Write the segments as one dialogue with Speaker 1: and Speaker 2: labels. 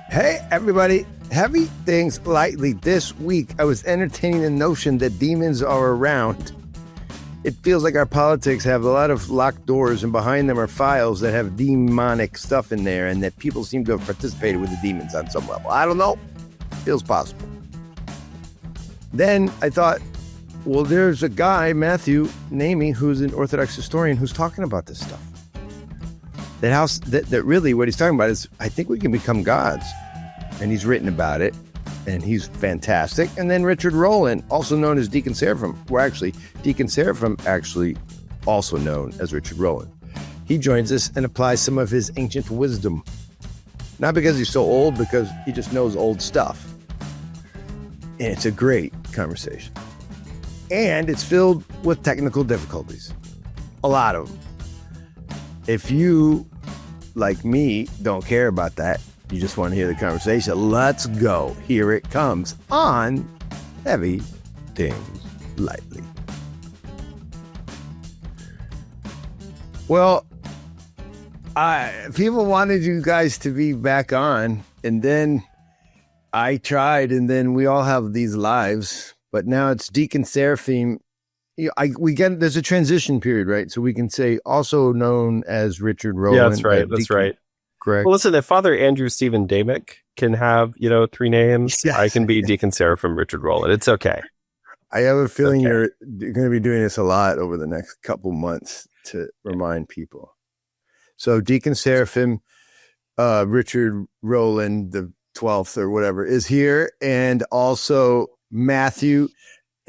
Speaker 1: Hey, everybody. Heavy things lightly. This week, I was entertaining the notion that demons are around. It feels like our politics have a lot of locked doors, and behind them are files that have demonic stuff in there, and that people seem to have participated with the demons on some level. I don't know. Feels possible. Then I thought, well, there's a guy, Mathew, Namee, who's an Orthodox historian, who's talking about this stuff. That really what he's talking about is, I think we can become gods. And he's written about it, and he's fantastic. And then Richard Rowland, also known as Deacon Seraphim, Deacon Seraphim actually also known as Richard Rowland. He joins us and applies some of his ancient wisdom. Not because he's so old, because he just knows old stuff. And it's a great conversation. And it's filled with technical difficulties. A lot of them. If you, like me, don't care about that, you just want to hear the conversation, let's go. Here it comes on Heavy Things Lightly. Well, people wanted you guys to be back on, and then I tried, and then we all have these lives, but now it's Deacon Seraphim. There's a transition period, right? So we can say also known as Richard Rowland.
Speaker 2: Yeah, that's right. That's right.
Speaker 1: Correct.
Speaker 2: Well, listen, if Father Andrew Stephen Damick can have, three names, yes. I can be Deacon Seraphim Richard Rowland. It's okay.
Speaker 1: I have a feeling you're going to be doing this a lot over the next couple months to remind people. So Deacon Seraphim, Richard Rowland, the 12th or whatever, is here. And also Mathew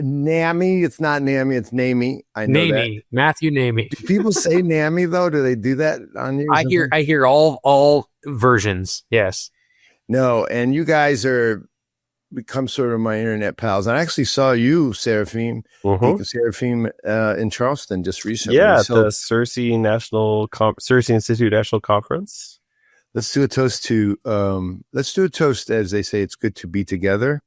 Speaker 1: Namee. It's not Namee, it's Namee. I know
Speaker 3: Namee.
Speaker 1: That.
Speaker 3: Mathew Namee.
Speaker 1: Do people say Namee though? Do they do that on you?
Speaker 3: I hear all versions. Yes.
Speaker 1: No, and you guys are become sort of my internet pals. I actually saw you, Seraphim, Deacon Seraphim, in Charleston just recently.
Speaker 2: Yeah, at the Circe Institute National Conference.
Speaker 1: Let's do a toast as they say, it's good to be together.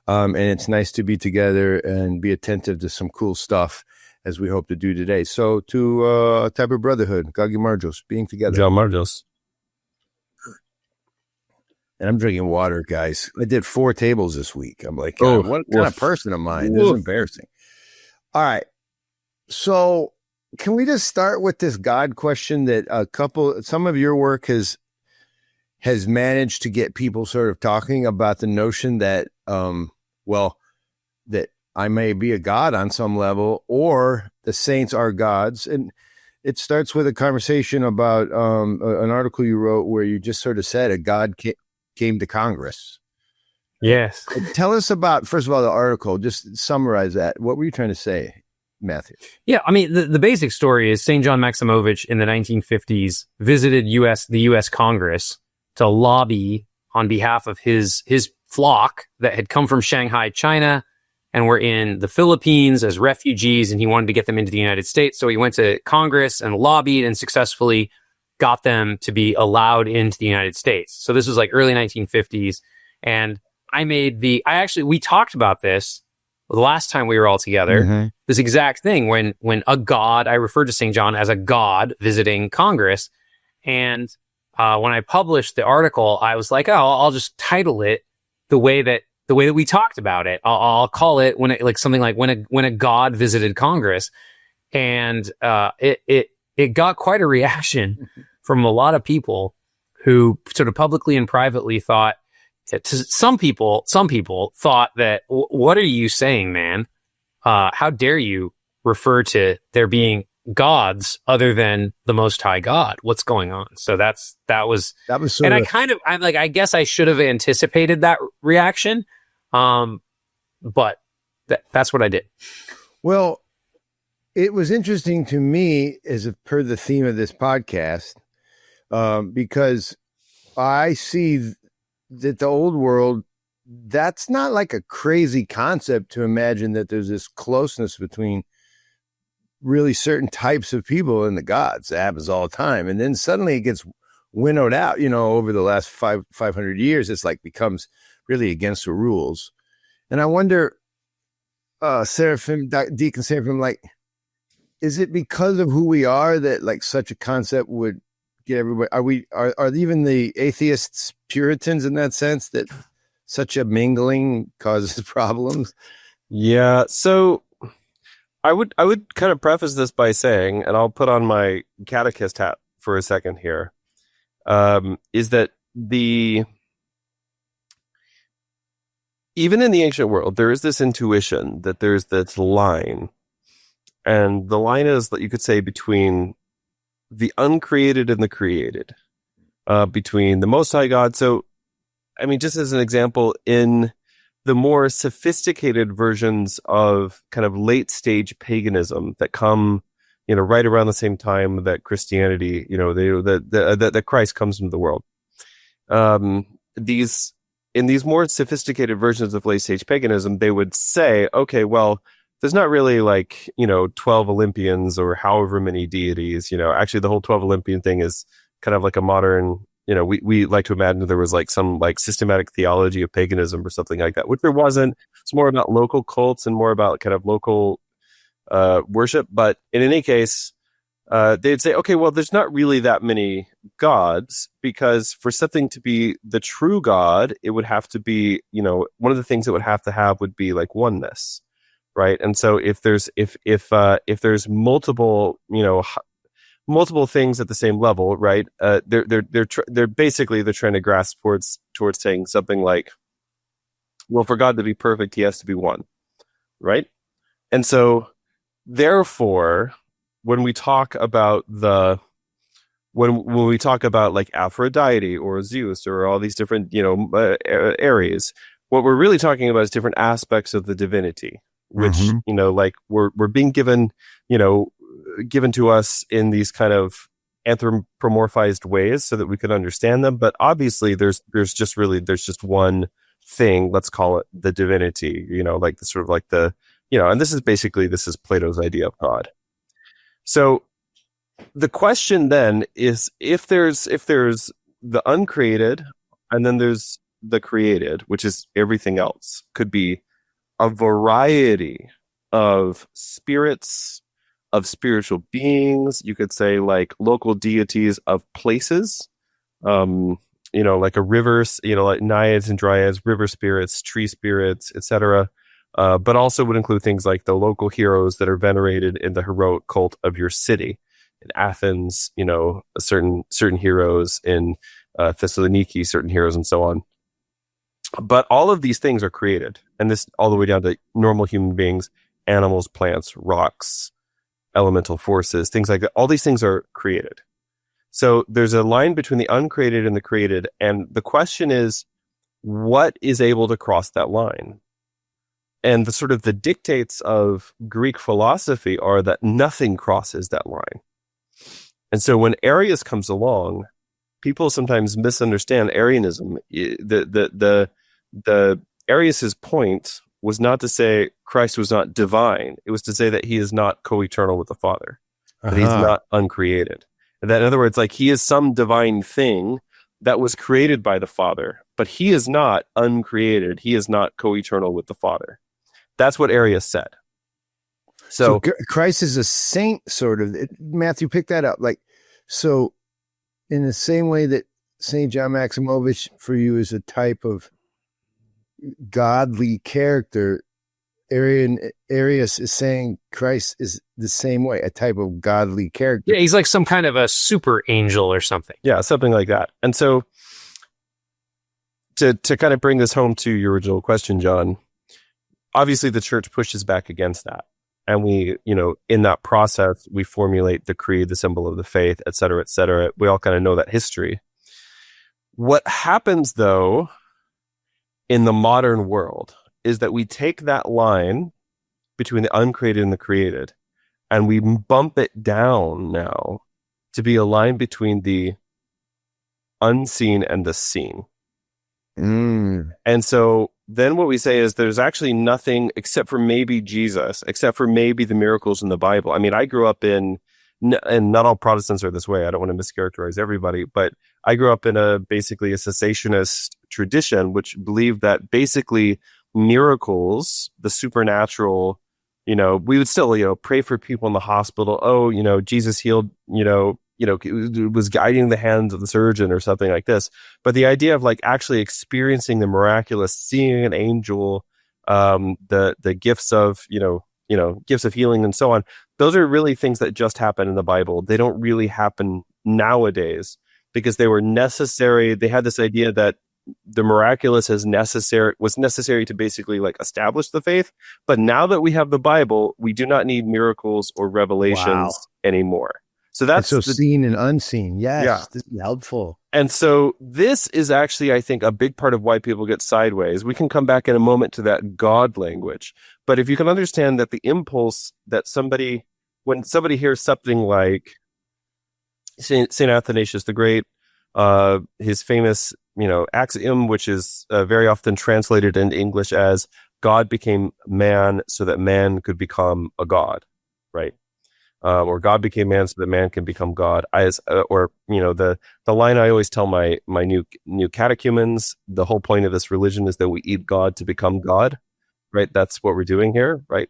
Speaker 1: And it's nice to be together and be attentive to some cool stuff as we hope to do today. So to a type of brotherhood, Gagi Marjos, being together.
Speaker 2: John Marjos.
Speaker 1: And I'm drinking water, guys. I did 4 tables this week. I'm like, what kind of person am I? This is embarrassing. All right. So can we just start with this God question that some of your work has managed to get people sort of talking about the notion that, that I may be a god on some level, or the saints are gods. And it starts with a conversation about an article you wrote where you just sort of said a god came to Congress.
Speaker 3: Yes.
Speaker 1: Tell us about, first of all, the article. Just summarize that. What were you trying to say, Mathew?
Speaker 3: Yeah, I mean, the basic story is St. John Maximovich in the 1950s visited the U.S. Congress to lobby on behalf of his flock that had come from Shanghai, China, and were in the Philippines as refugees, and he wanted to get them into the United States. So he went to Congress and lobbied and successfully got them to be allowed into the United States. So this was like early 1950s. And we talked about this the last time we were all together, this exact thing when a god, I referred to St. John as a god visiting Congress. And when I published the article, I was like, I'll just title it the way that we talked about it. I'll call it when a god visited Congress. And it got quite a reaction from a lot of people who sort of publicly and privately thought, some people thought that, what are you saying, man? How dare you refer to there being gods other than the Most High God? What's going on? So that was sort of, I guess I should have anticipated that reaction. But that's what I did.
Speaker 1: Well, it was interesting to me as per the theme of this podcast, because I see that the old world, that's not like a crazy concept to imagine that there's this closeness between really certain types of people and the gods. It happens all the time. And then suddenly it gets winnowed out, over the last 500 years, it's like becomes really against the rules. And I wonder, Seraphim, Deacon Seraphim, like, is it because of who we are that like such a concept would get everybody. Are even the atheists Puritans in that sense that such a mingling causes problems?
Speaker 2: Yeah. So I would kind of preface this by saying, and I'll put on my catechist hat for a second here, is that even in the ancient world, there is this intuition that there's this line, and the line is that you could say between the uncreated and the created, between the Most High God. So, I mean, just as an example, in the more sophisticated versions of kind of late stage paganism that come, right around the same time that Christianity, that Christ comes into the world. In these more sophisticated versions of late stage paganism, they would say, okay, well, there's not really 12 Olympians or however many deities. Actually, the whole 12 Olympian thing is kind of like a modern. We like to imagine there was some systematic theology of paganism or something like that, which there wasn't. It's more about local cults and more about kind of local worship. But in any case, they'd say, okay, well, there's not really that many gods, because for something to be the true God, it would have to be, one of the things it would have would be oneness, right? And so if there's multiple, multiple things at the same level, right? They're basically trying to grasp towards saying something like, well, for God to be perfect, he has to be one, right? And so therefore, when we talk about when we talk about Aphrodite or Zeus or all these different areas, what we're really talking about is different aspects of the divinity, which we're being given given to us in these kind of anthropomorphized ways so that we can understand them. But obviously there's just one thing, let's call it the divinity, and this is Plato's idea of God. So the question then is, if there's the uncreated and then there's the created, which is everything else, could be a variety of spirits, of spiritual beings. You could say local deities of places, like a river, like naiads and dryads, river spirits, tree spirits, etc. But also would include things like the local heroes that are venerated in the heroic cult of your city. In Athens, certain heroes, in Thessaloniki, certain heroes, and so on. But all of these things are created, and this all the way down to normal human beings, animals, plants, rocks, elemental forces, things like that. All these things are created. So there's a line between the uncreated and the created, and the question is, what is able to cross that line? And the dictates of Greek philosophy are that nothing crosses that line. And so when Arius comes along, people sometimes misunderstand Arianism. The Arius's point was not to say Christ was not divine. It was to say that he is not co-eternal with the Father, that he's not uncreated. And that, in other words, he is some divine thing that was created by the Father, but he is not uncreated. He is not co-eternal with the Father. That's what Arius said. So
Speaker 1: Christ is a saint, sort of. Matthew, pick that up. So in the same way that St. John Maximovich for you is a type of godly character, Arius is saying Christ is the same way, a type of godly character.
Speaker 3: Yeah, he's like some kind of a super angel or something.
Speaker 2: Yeah, something like that. And so to kind of bring this home to your original question, John, obviously the church pushes back against that. And we, in that process, we formulate the creed, the symbol of the faith, et cetera, et cetera. We all kind of know that history. What happens, though, in the modern world is that we take that line between the uncreated and the created, and we bump it down now to be a line between the unseen and the seen. And so then what we say is there's actually nothing except for maybe Jesus, except for maybe the miracles in the Bible. I mean, I grew up and not all Protestants are this way. I don't want to mischaracterize everybody, but I grew up in basically a cessationist tradition, which believed that basically miracles, the supernatural, we would still, pray for people in the hospital. Oh, Jesus healed, was guiding the hands of the surgeon or something like this. But the idea of like actually experiencing the miraculous, seeing an angel, the gifts of, gifts of healing and so on, those are really things that just happen in the Bible. They don't really happen nowadays because they were necessary. They had this idea that the miraculous was necessary to basically like establish the faith. But now that we have the Bible, we do not need miracles or revelations anymore. So that's
Speaker 1: seen and unseen. Yes,
Speaker 2: yeah.
Speaker 1: This is helpful.
Speaker 2: And so this is actually, I think, a big part of why people get sideways. We can come back in a moment to that God language. But if you can understand that the impulse that when somebody hears something like Saint Athanasius the Great, his famous, axiom, which is very often translated into English as God became man so that man could become a god, right? Or God became man so that man can become God. The line I always tell my new catechumens, the whole point of this religion is that we eat God to become God, right? That's what we're doing here, right?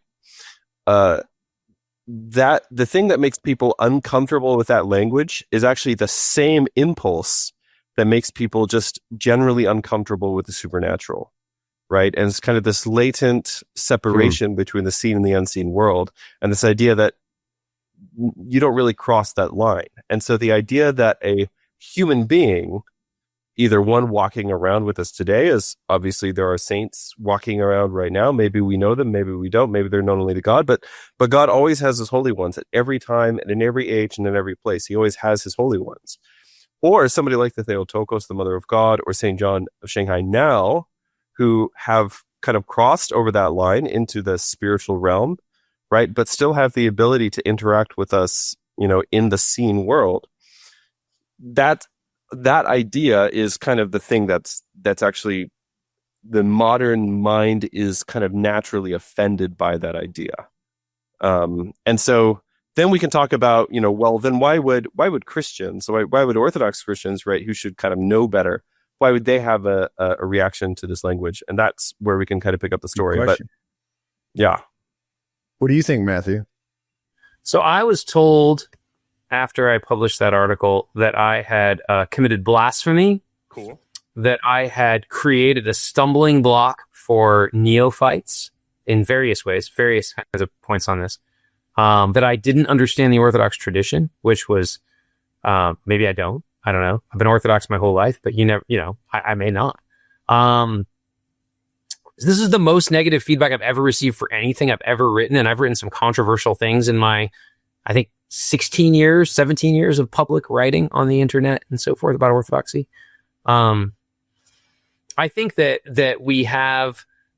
Speaker 2: That the thing that makes people uncomfortable with that language is actually the same impulse that makes people just generally uncomfortable with the supernatural, right? And it's kind of this latent separation between the seen and the unseen world, and this idea that you don't really cross that line. And so the idea that a human being, either one walking around with us today, is obviously there are saints walking around right now. Maybe we know them, maybe we don't. Maybe they're known only to God, but God always has his holy ones at every time and in every age and in every place. He always has his holy ones. Or somebody like the Theotokos, the Mother of God, or St. John of Shanghai now, who have kind of crossed over that line into the spiritual realm, right? But still have the ability to interact with us, in the seen world. That idea is kind of the thing that's actually the modern mind is kind of naturally offended by that idea. And so then we can talk about, then why would Christians, why would Orthodox Christians, right, who should kind of know better, why would they have a reaction to this language? And that's where we can kind of pick up the story. But yeah.
Speaker 1: What do you think, Matthew?
Speaker 3: So I was told after I published that article that I had committed blasphemy.
Speaker 2: Cool.
Speaker 3: That I had created a stumbling block for neophytes in various ways, various kinds of points on this. That I didn't understand the Orthodox tradition, which was, maybe I don't know. I've been Orthodox my whole life, but I may not. This is the most negative feedback I've ever received for anything I've ever written. And I've written some controversial things in my, I think, 17 years of public writing on the internet and so forth about orthodoxy. I think that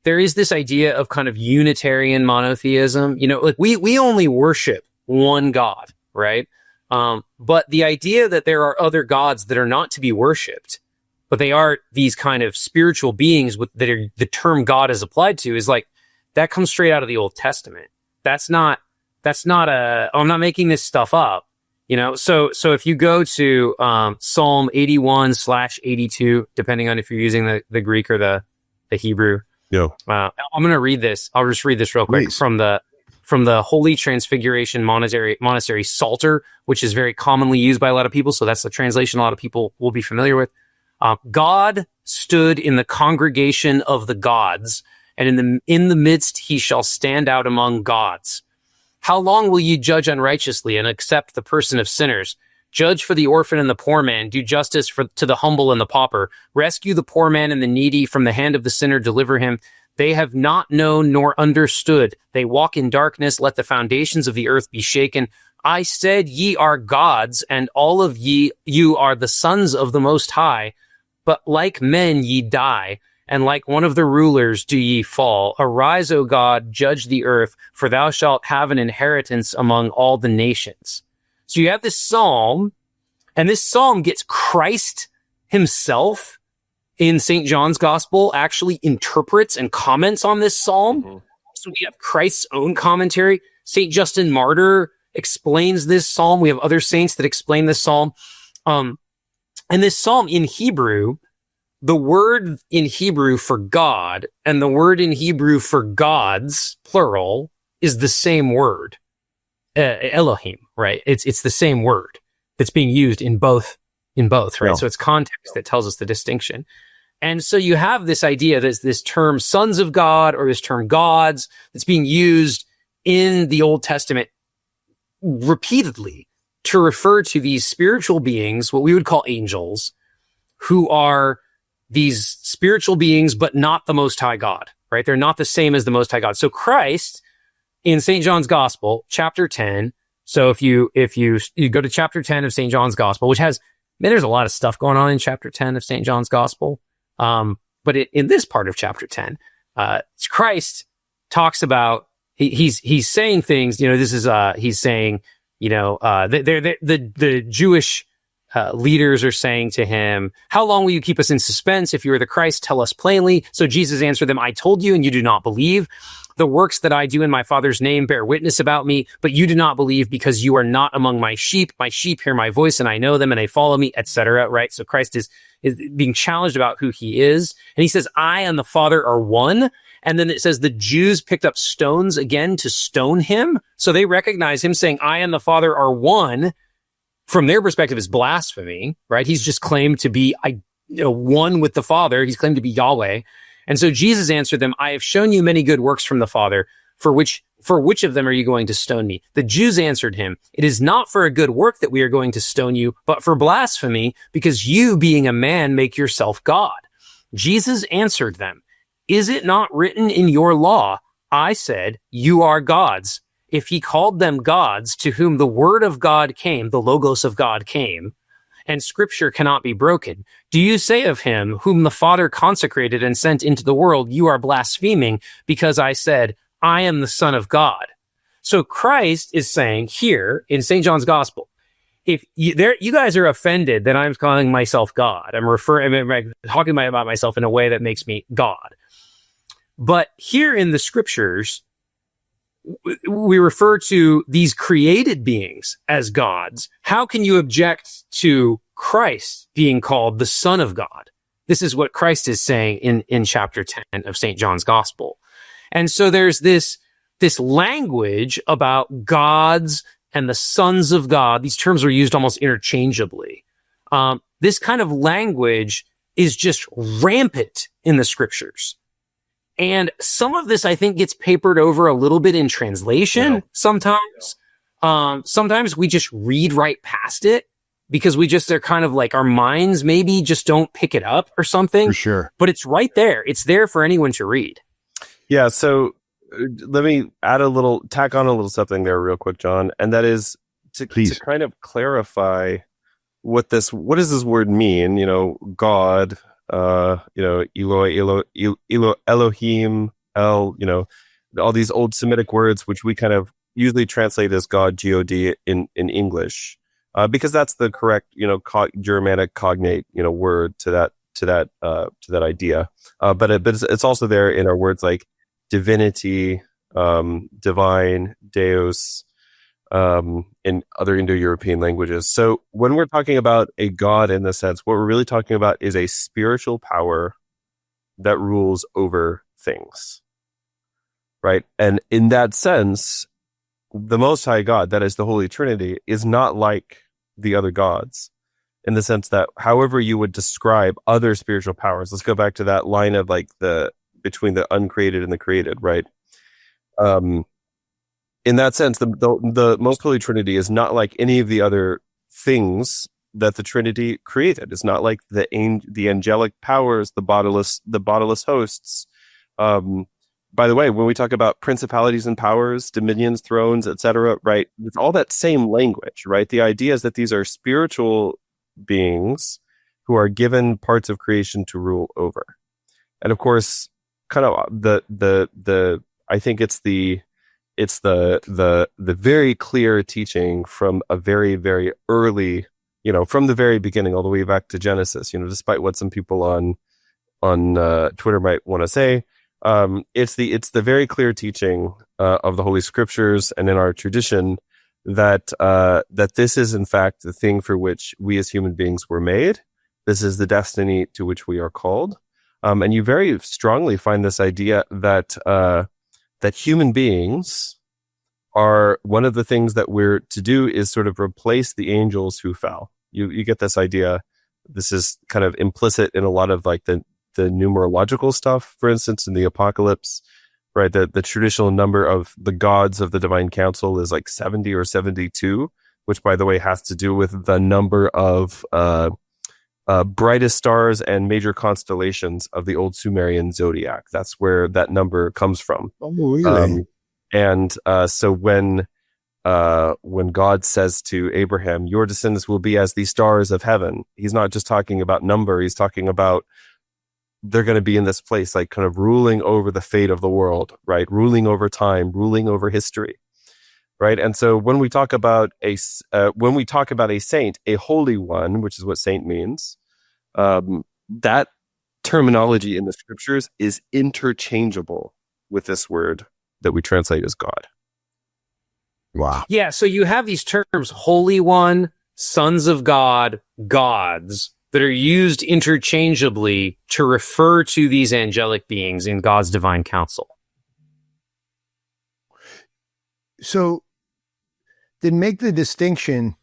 Speaker 3: there is this idea of kind of Unitarian monotheism. We only worship one God, right? But the idea that there are other gods that are not to be worshipped, but they are these kind of spiritual beings that are, the term God is applied to, is like, that comes straight out of the Old Testament. I'm not making this stuff up, So if you go to Psalm 81/82, depending on if you're using the Greek or the Hebrew.
Speaker 2: Yeah.
Speaker 3: I'm going to read this. I'll just read this real quick.
Speaker 1: Please.
Speaker 3: from the Holy Transfiguration Monastery Psalter, which is very commonly used by a lot of people. So that's the translation a lot of people will be familiar with. God stood in the congregation of the gods, and in the midst he shall stand out among gods. How long will you judge unrighteously and accept the person of sinners? Judge for the orphan and the poor man. Do justice to the humble and the pauper. Rescue the poor man and the needy from the hand of the sinner. Deliver him. They have not known nor understood. They walk in darkness. Let the foundations of the earth be shaken. I said, ye are gods, and all of you are the sons of the Most High. But like men ye die, and like one of the rulers do ye fall. Arise, O God, judge the earth, for thou shalt have an inheritance among all the nations. So you have this psalm, and this psalm gets Christ himself in St. John's Gospel actually interprets and comments on this psalm. Mm-hmm. So we have Christ's own commentary. St. Justin Martyr explains this psalm. We have other saints that explain this psalm. And this psalm in Hebrew, the word in Hebrew for God and the word in Hebrew for gods, plural, is the same word. Elohim, right? It's the same word. that's being used in both, right?
Speaker 2: Yeah.
Speaker 3: So it's context that tells us the distinction. And so you have this idea that this term sons of God or this term gods that's being used in the Old Testament repeatedly to refer to these spiritual beings, what we would call angels, who are these spiritual beings, but not the Most High God, right? They're not the same as the Most High God. So Christ in St. John's Gospel, chapter 10. So if you go to chapter 10 of St. John's Gospel, which has, man, there's a lot of stuff going on in chapter 10 of St. John's Gospel. But in this part of chapter 10, Christ talks about, he's saying things, this is, he's saying, the Jewish leaders are saying to him, how long will you keep us in suspense? If you are the Christ, tell us plainly. So Jesus answered them, I told you and you do not believe. The works that I do in my Father's name bear witness about me, but you do not believe because you are not among my sheep. My sheep hear my voice and I know them and they follow me, etc. Right? So Christ is being challenged about who he is. And he says, I and the Father are one. And then it says the Jews picked up stones again to stone him. So they recognize him saying, I and the Father are one. From their perspective is blasphemy, right? He's just claimed to be one with the Father. He's claimed to be Yahweh. And so Jesus answered them, I have shown you many good works from the Father. For which of them are you going to stone me? The Jews answered him, it is not for a good work that we are going to stone you, but for blasphemy, because you, being a man, make yourself God. Jesus answered them, is it not written in your law, I said, you are gods? If he called them gods to whom the word of God came, the logos of God came, and scripture cannot be broken, do you say of him whom the Father consecrated and sent into the world, you are blaspheming because I said, I am the Son of God? So Christ is saying here in St. John's Gospel, if you guys are offended that I'm calling myself God, I'm talking about myself in a way that makes me God. But here in the scriptures, we refer to these created beings as gods. How can you object to Christ being called the Son of God? This is what Christ is saying in chapter 10 of St. John's Gospel. And so there's this language about gods and the sons of God. These terms are used almost interchangeably. This kind of language is just rampant in the scriptures. And some of this, I think, gets papered over a little bit in translation sometimes. Sometimes we just read right past it because they're kind of like our minds maybe just don't pick it up or something.
Speaker 1: For sure.
Speaker 3: But it's right there. It's there for anyone to read.
Speaker 2: Yeah. So let me tack on a little something there real quick, John. And that is to kind of clarify what does this word mean? God, Elohim, all these old Semitic words, which we kind of usually translate as God, G-O-D in English, because that's the correct, Germanic cognate, word to that idea. But it's also there in our words like divinity, divine, Deus, in other Indo-European languages. So when we're talking about a God in this sense, what we're really talking about is a spiritual power that rules over things, right? And in that sense, the Most High God, that is the Holy Trinity, is not like the other gods in the sense that however you would describe other spiritual powers, let's go back to that line of like between the uncreated and the created, right? In that sense, the Most Holy Trinity is not like any of the other things that the Trinity created. It's not like the angelic powers, the bodiless hosts. By the way, when we talk about principalities and powers, dominions, thrones, etc., right? It's all that same language, right? The idea is that these are spiritual beings who are given parts of creation to rule over. And of course, kind of I think it's the very clear teaching from a very, very early, from the very beginning all the way back to Genesis, despite what some people on Twitter might want to say, it's the very clear teaching of the Holy Scriptures and in our tradition that this is in fact the thing for which we as human beings were made. This is the destiny to which we are called. And you very strongly find this idea that human beings are one of the things that we're to do is sort of replace the angels who fell. You get this idea. This is kind of implicit in a lot of like the numerological stuff, for instance, in the Apocalypse, right? The traditional number of the gods of the divine council is like 70 or 72, which, by the way, has to do with the number of brightest stars and major constellations of the old Sumerian zodiac. That's where that number comes from.
Speaker 1: Oh, really?
Speaker 2: So when God says to Abraham, your descendants will be as the stars of heaven, he's not just talking about number. He's talking about they're going to be in this place, like kind of ruling over the fate of the world, right? Ruling over time, ruling over history, right? And so when we talk about a saint, a holy one, which is what saint means, that terminology in the scriptures is interchangeable with this word that we translate as God.
Speaker 1: Wow.
Speaker 3: Yeah, so you have these terms, Holy One, Sons of God, Gods, that are used interchangeably to refer to these angelic beings in God's divine council.
Speaker 1: So then make the distinction.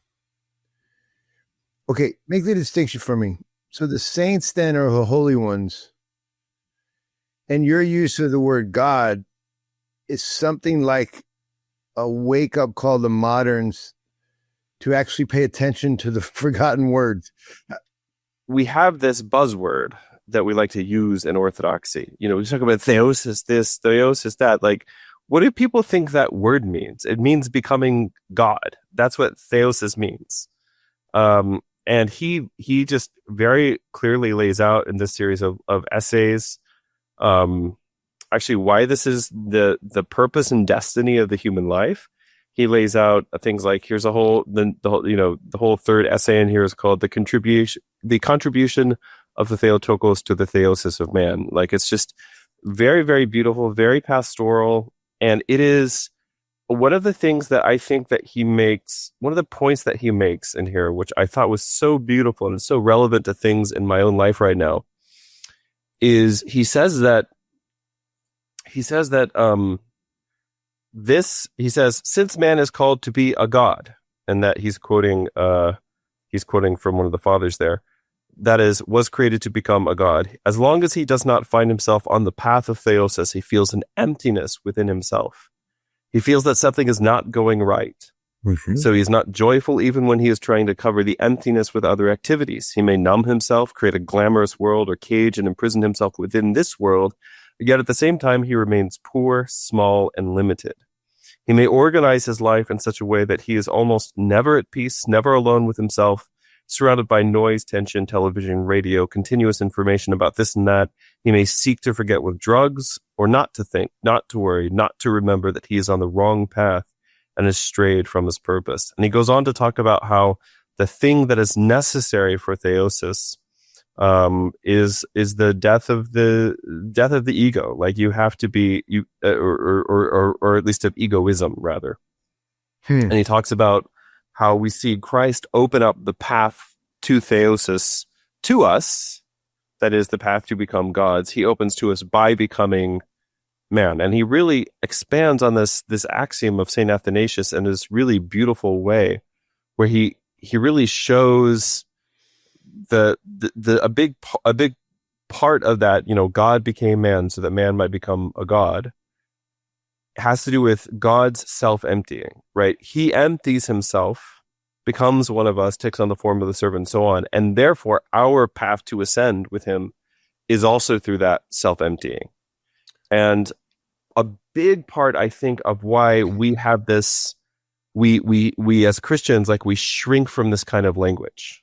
Speaker 1: Okay, make the distinction for me. So the saints then are the holy ones, and your use of the word God is something like a wake-up call to moderns to actually pay attention to the forgotten words.
Speaker 2: We have this buzzword that we like to use in Orthodoxy. You know, we talk about theosis this, theosis that. Like, what do people think that word means? It means becoming God. That's what theosis means. And he just very clearly lays out in this series of essays, actually why this is the purpose and destiny of the human life. He lays out things like, here's the whole third essay in here is called the contribution of the Theotokos to the theosis of man. Like, it's just very, very beautiful, very pastoral. And it is one of the things that I think that he makes, one of the points that he makes in here, which I thought was so beautiful and so relevant to things in my own life right now, is he says since man is called to be a god, and that he's quoting from one of the fathers there, that is, was created to become a god. As long as he does not find himself on the path of theosis, he feels an emptiness within himself. He feels that something is not going right. Mm-hmm. So he's not joyful even when he is trying to cover the emptiness with other activities. He may numb himself, create a glamorous world, or cage and imprison himself within this world, yet at the same time he remains poor, small, and limited. He may organize his life in such a way that he is almost never at peace, never alone with himself, surrounded by noise, tension, television, radio, continuous information about this and that. He may seek to forget with drugs, or not to think, not to worry, not to remember that he is on the wrong path and has strayed from his purpose. And he goes on to talk about how the thing that is necessary for theosis is the death of the ego. Like, you have to be or at least of egoism rather. And he talks about how we see Christ open up the path to theosis to us, that is the path to become gods. He opens to us by becoming man, and he really expands on this axiom of Saint Athanasius in this really beautiful way, where he really shows a big part of that. You know, God became man so that man might become a god. Has to do with God's self-emptying, right? He empties himself, becomes one of us, takes on the form of the servant, and so on. And therefore, our path to ascend with him is also through that self-emptying. And a big part, I think, of why we have this, we as Christians, like, we shrink from this kind of language.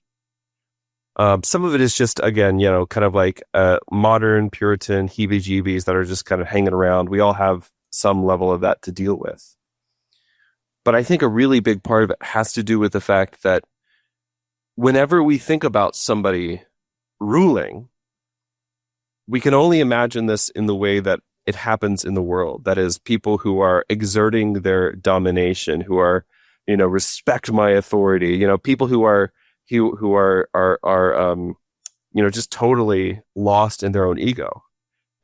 Speaker 2: Some of it is just, again, you know, kind of like modern Puritan heebie-jeebies that are just kind of hanging around. We all have some level of that to deal with. But I think a really big part of it has to do with the fact that whenever we think about somebody ruling, we can only imagine this in the way that it happens in the world. That is, people who are exerting their domination, who are, you know, respect my authority, you know, people who are just totally lost in their own ego.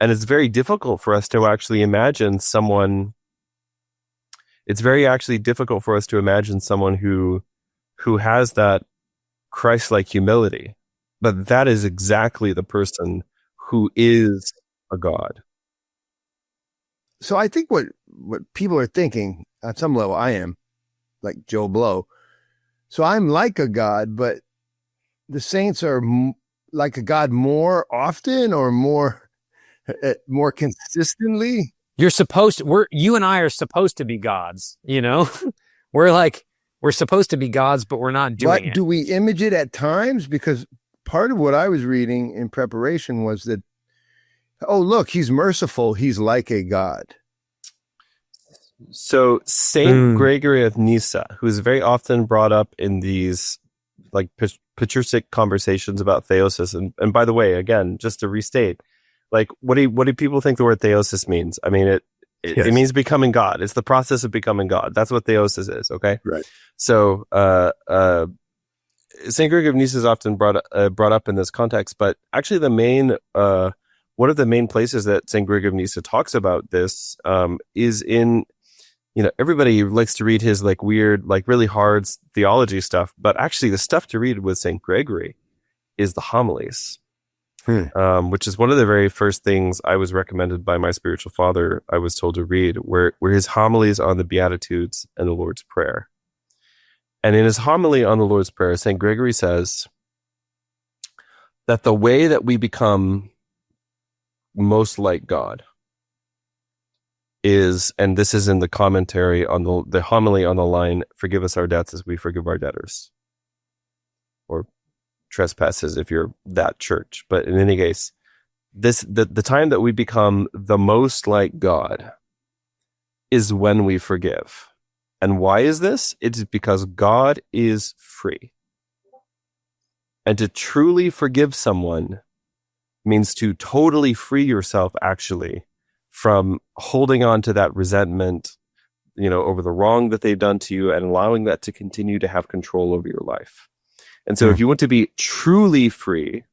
Speaker 2: And it's very difficult for us to actually imagine someone. it's very actually difficult for us to imagine someone who has that Christ-like humility. But that is exactly the person who is a God.
Speaker 1: So I think what people are thinking on some level, I am like Joe Blow. So I'm like a God, but the saints are like a God more often or more consistently.
Speaker 3: You and I are supposed to be gods, you know? We're supposed to be gods, but we're not doing it.
Speaker 1: Do we image it at times? Because part of what I was reading in preparation was that, oh, look, he's merciful. He's like a God.
Speaker 2: So Saint Gregory of Nyssa, who is very often brought up in these like patristic conversations about theosis, and by the way, again, just to restate, like what do people think the word theosis means? I mean, it means becoming God. It's the process of becoming God. That's what theosis is. Okay,
Speaker 1: right.
Speaker 2: So Saint Gregory of Nyssa is often brought up in this context, but actually the main one of the main places that Saint Gregory of Nyssa talks about this is in, everybody likes to read his like weird, like really hard theology stuff, but actually the stuff to read with Saint Gregory is the homilies, which is one of the very first things I was recommended by my spiritual father. I was told to read where his homilies on the Beatitudes and the Lord's Prayer. And in his homily on the Lord's Prayer, Saint Gregory says that the way that we become most like God is, and this is in the commentary on the homily on the line, forgive us our debts as we forgive our debtors, or trespasses if you're that church. But in any case, the time that we become the most like God is when we forgive. And why is this? It's because God is free. And to truly forgive someone means to totally free yourself, actually, from holding on to that resentment, over the wrong that they've done to you, and allowing that to continue to have control over your life. And so if you want to be truly free,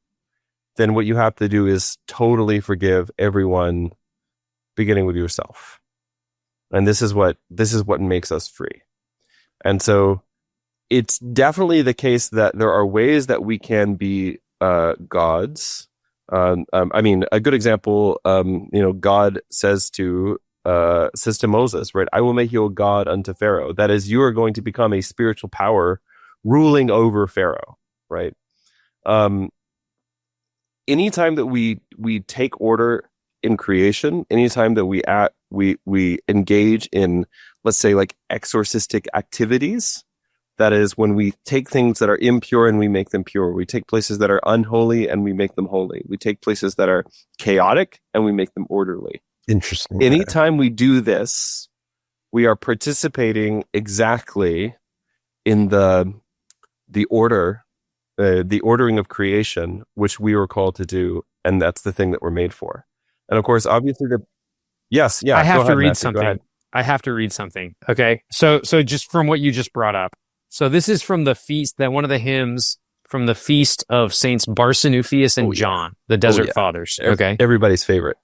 Speaker 2: then what you have to do is totally forgive everyone, beginning with yourself. And this is what makes us free. And so it's definitely the case that there are ways that we can be gods. I mean, a good example, God says to Moses, right? I will make you a god unto Pharaoh. That is, you are going to become a spiritual power ruling over Pharaoh, right? Anytime that we take order in creation, anytime that we engage in, let's say, like exorcistic activities, that is, when we take things that are impure and we make them pure. We take places that are unholy and we make them holy. We take places that are chaotic and we make them orderly.
Speaker 1: Interesting.
Speaker 2: Anytime we do this, we are participating exactly in the ordering of creation, which we were called to do, and that's the thing that we're made for. And of course, obviously, I
Speaker 3: have to read something. I have to read something. Okay, so just from what you just brought up. So this is from the feast, that one of the hymns from the feast of Saints Barsanuphius and John, the Desert Fathers. Okay,
Speaker 2: everybody's favorite.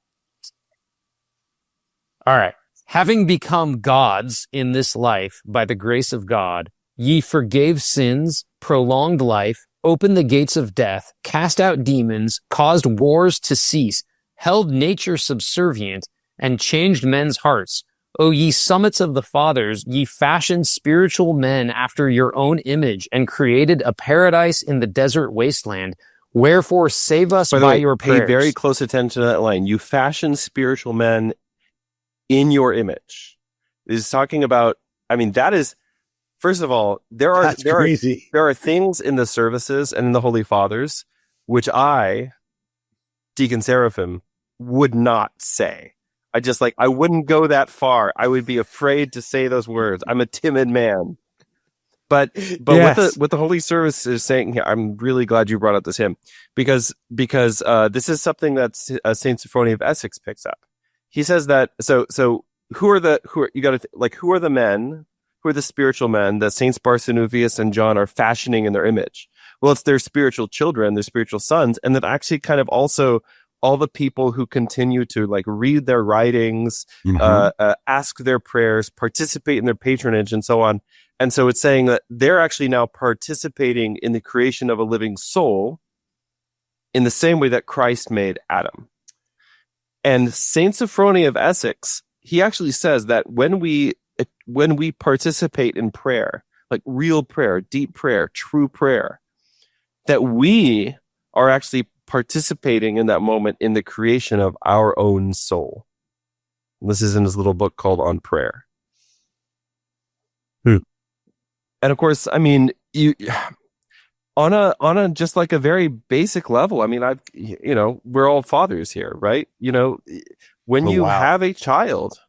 Speaker 3: All right. Having become gods in this life by the grace of God, ye forgave sins, prolonged life, opened the gates of death, cast out demons, caused wars to cease, held nature subservient, and changed men's hearts. O ye summits of the fathers, ye fashioned spiritual men after your own image, and created a paradise in the desert wasteland. Wherefore save us by your prayers.
Speaker 2: Pay very close attention to that line. You fashioned spiritual men in your image. It is talking about, that is, first of all, there are things in the services and in the Holy Fathers which I, Deacon Seraphim, would not say. I wouldn't go that far. I would be afraid to say those words. I'm a timid man. But yes. what the Holy Service is saying here, I'm really glad you brought up this hymn, because this is something that Saint Sophrony of Essex picks up. He says that who are the men, who are the spiritual men that Saints Barsanuphius and John are fashioning in their image? Well, it's their spiritual children, their spiritual sons, and that actually kind of also all the people who continue to like read their writings, ask their prayers, participate in their patronage, and so on. And so it's saying that they're actually now participating in the creation of a living soul in the same way that Christ made Adam. And Saint Sophrony of Essex, he actually says that when we participate in prayer, like real prayer, deep prayer, true prayer, that we are actually participating in that moment in the creation of our own soul. And this is in his little book called On Prayer. And of course, I mean, you on a just like a very basic level. I mean, we're all fathers here, right? When you have a child,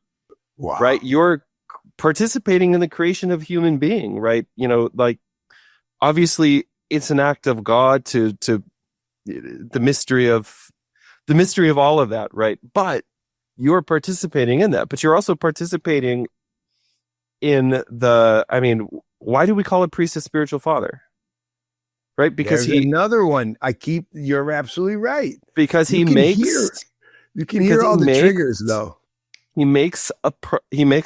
Speaker 2: right, you're participating in the creation of human being, right? Like obviously it's an act of God to the mystery of all of that, right? But you're participating in that, but you're also participating in why do we call a priest a spiritual father? Right? Because
Speaker 1: There's another one. You're absolutely right.
Speaker 2: Because you can hear all the triggers though. He makes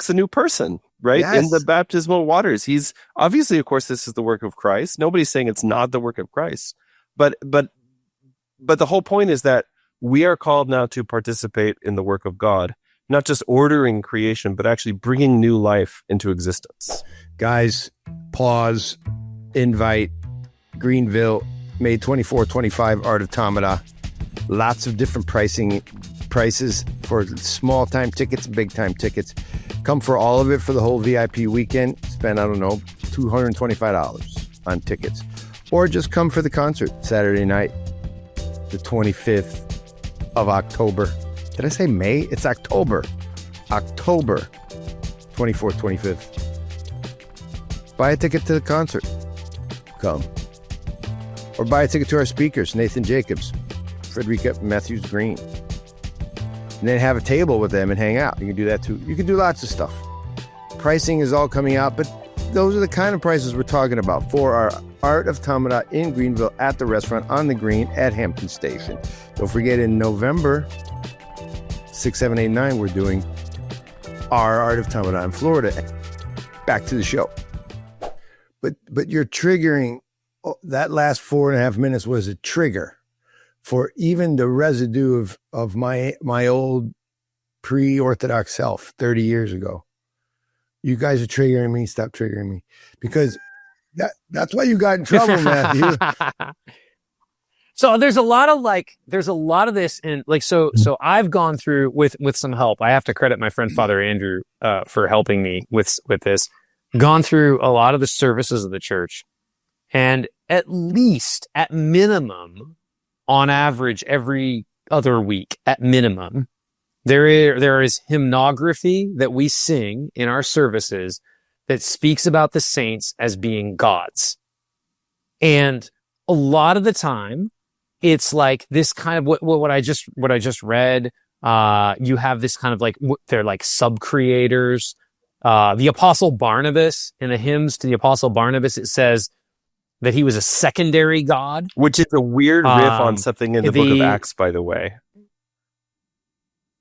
Speaker 2: a new person, right?
Speaker 1: Yes.
Speaker 2: In the baptismal waters. He's obviously, of course, this is the work of Christ. Nobody's saying it's not the work of Christ. But the whole point is that we are called now to participate in the work of God, not just ordering creation, but actually bringing new life into existence.
Speaker 1: Guys, pause, invite, Greenville, May 24, 25, Art Automata. Lots of different prices for small time tickets, big time tickets. Come for all of it for the whole VIP weekend. Spend, $225 on tickets. Or just come for the concert Saturday night, the 25th of October. Did I say May? It's October. October 24th, 25th. Buy a ticket to the concert. Come. Or buy a ticket to our speakers, Nathan Jacobs, Frederica Matthews Green. And then have a table with them and hang out. You can do that too. You can do lots of stuff. Pricing is all coming out, but those are the kind of prices we're talking about for our Art Automata in Greenville at the restaurant on the green at Hampton Station. Don't forget, in November 6, 7, 8, 9, we're doing our Art Automata in Florida. Back to the show. But you're triggering, that last 4.5 minutes was a trigger for even the residue of my old pre-Orthodox self 30 years ago. You guys are triggering me. Stop triggering me. Because that's why you got in trouble, Matthew.
Speaker 3: So there's a lot of this, and so I've gone through with some help. I have to credit my friend Father Andrew for helping me with this. Gone through a lot of the services of the church, and at minimum, on average, every other week, at minimum, there is hymnography that we sing in our services that speaks about the saints as being gods. And a lot of the time, it's like this kind of what I just read. You have this kind of they're like sub-creators. The Apostle Barnabas, in the hymns to the Apostle Barnabas, it says that he was a secondary god.
Speaker 2: Which is a weird riff on something in the book of Acts, by the way.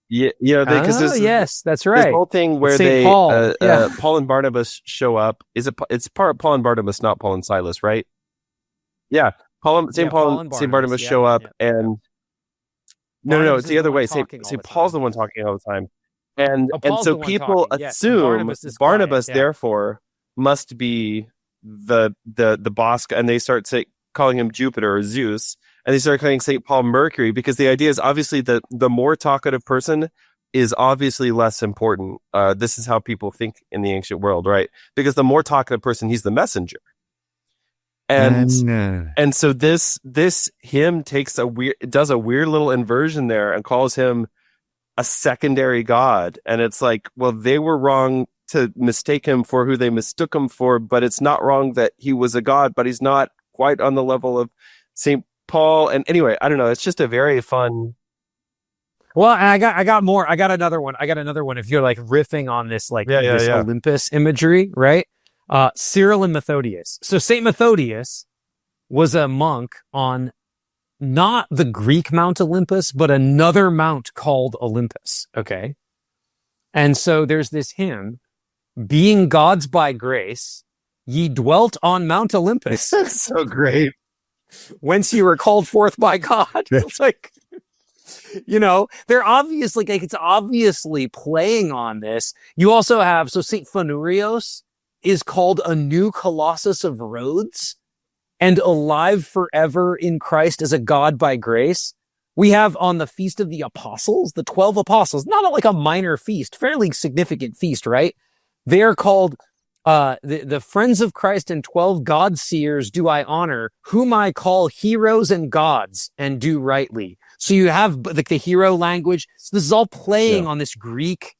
Speaker 2: Yeah, because
Speaker 3: yes, that's right.
Speaker 2: This whole thing where Paul and Barnabas show up. It's Paul and Barnabas, not Paul and Silas, right? Yeah, Saint Barnabas show up, and no, it's the other way. Saint Paul's the one talking all the time, and so people assume Barnabas therefore must be the boss, and they start calling him Jupiter or Zeus. And they start calling St. Paul Mercury, because the idea is obviously that the more talkative person is obviously less important. This is how people think in the ancient world, right? Because the more talkative person, he's the messenger. And so this hymn does a weird little inversion there and calls him a secondary god. And it's like, well, they were wrong to mistake him for who they mistook him for, but it's not wrong that he was a god, but he's not quite on the level of St. Paul. And anyway, I don't know. It's just a very fun.
Speaker 3: Well, and I got more. I got another one. If you're like riffing on this, this Olympus imagery, right? Cyril and Methodius. So Saint Methodius was a monk on not the Greek Mount Olympus, but another mount called Olympus. Okay. And so there's this hymn, being gods by grace, ye dwelt on Mount Olympus.
Speaker 1: So great.
Speaker 3: Whence you were called forth by God. It's like, you know, they're obviously, like, it's obviously playing on this. You also have, so St. Phonurios is called a new Colossus of Rhodes and alive forever in Christ as a God by grace. We have on the Feast of the Apostles, the 12 apostles, not like a minor feast, fairly significant feast, right? They're called the friends of Christ and 12 God-seers do I honor, whom I call heroes and gods and do rightly. So you have like the hero language. So this is all playing on this Greek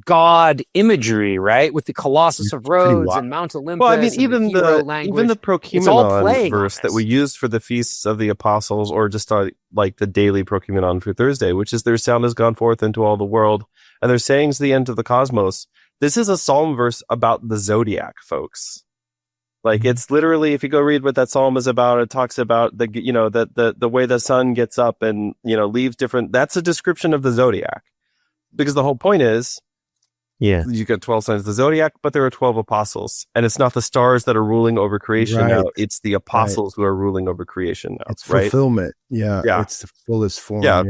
Speaker 3: God imagery, right? With the Colossus of Rhodes and Mount Olympus.
Speaker 2: Well, I mean, even the
Speaker 3: It's
Speaker 2: prokimenon verse that we use for the feasts of the apostles, or just like the daily prokimenon for Thursday, which is their sound has gone forth into all the world, and their sayings the end of the cosmos. This is a psalm verse about the zodiac, folks. Like, it's literally, if you go read what that psalm is about, it talks about the way the sun gets up and, leaves different. That's a description of the zodiac, because the whole point is, you got 12 signs of the zodiac, but there are 12 apostles, and it's not the stars that are ruling over creation now. It's the apostles who are ruling over creation now.
Speaker 1: It's fulfillment. Yeah. It's the fullest form. Yeah.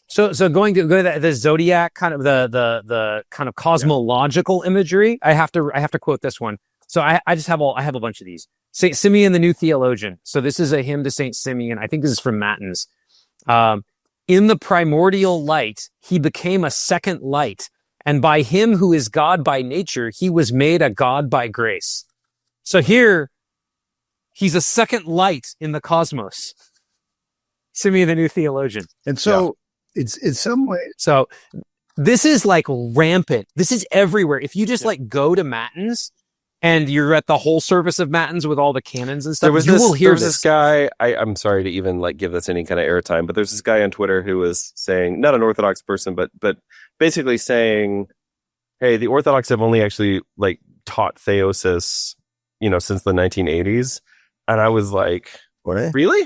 Speaker 3: So going to the zodiac, kind of the kind of cosmological imagery. I have to quote this one. So I have a bunch of these. Saint Simeon, the New Theologian. So this is a hymn to Saint Simeon. I think this is from Matins. In the primordial light, he became a second light, and by him who is God by nature, he was made a God by grace. So here, he's a second light in the cosmos. Simeon, the New Theologian.
Speaker 1: And so it's in some way.
Speaker 3: So this is like rampant. This is everywhere. If you just like go to Matins and you're at the whole service of Matins with all the canons and stuff, will hear
Speaker 2: this guy. I'm sorry to even like give this any kind of airtime, but there's this guy on Twitter who was saying, not an Orthodox person, but basically saying, hey, the Orthodox have only actually like taught theosis, since the 1980s. And I was like,
Speaker 1: what?
Speaker 2: Really?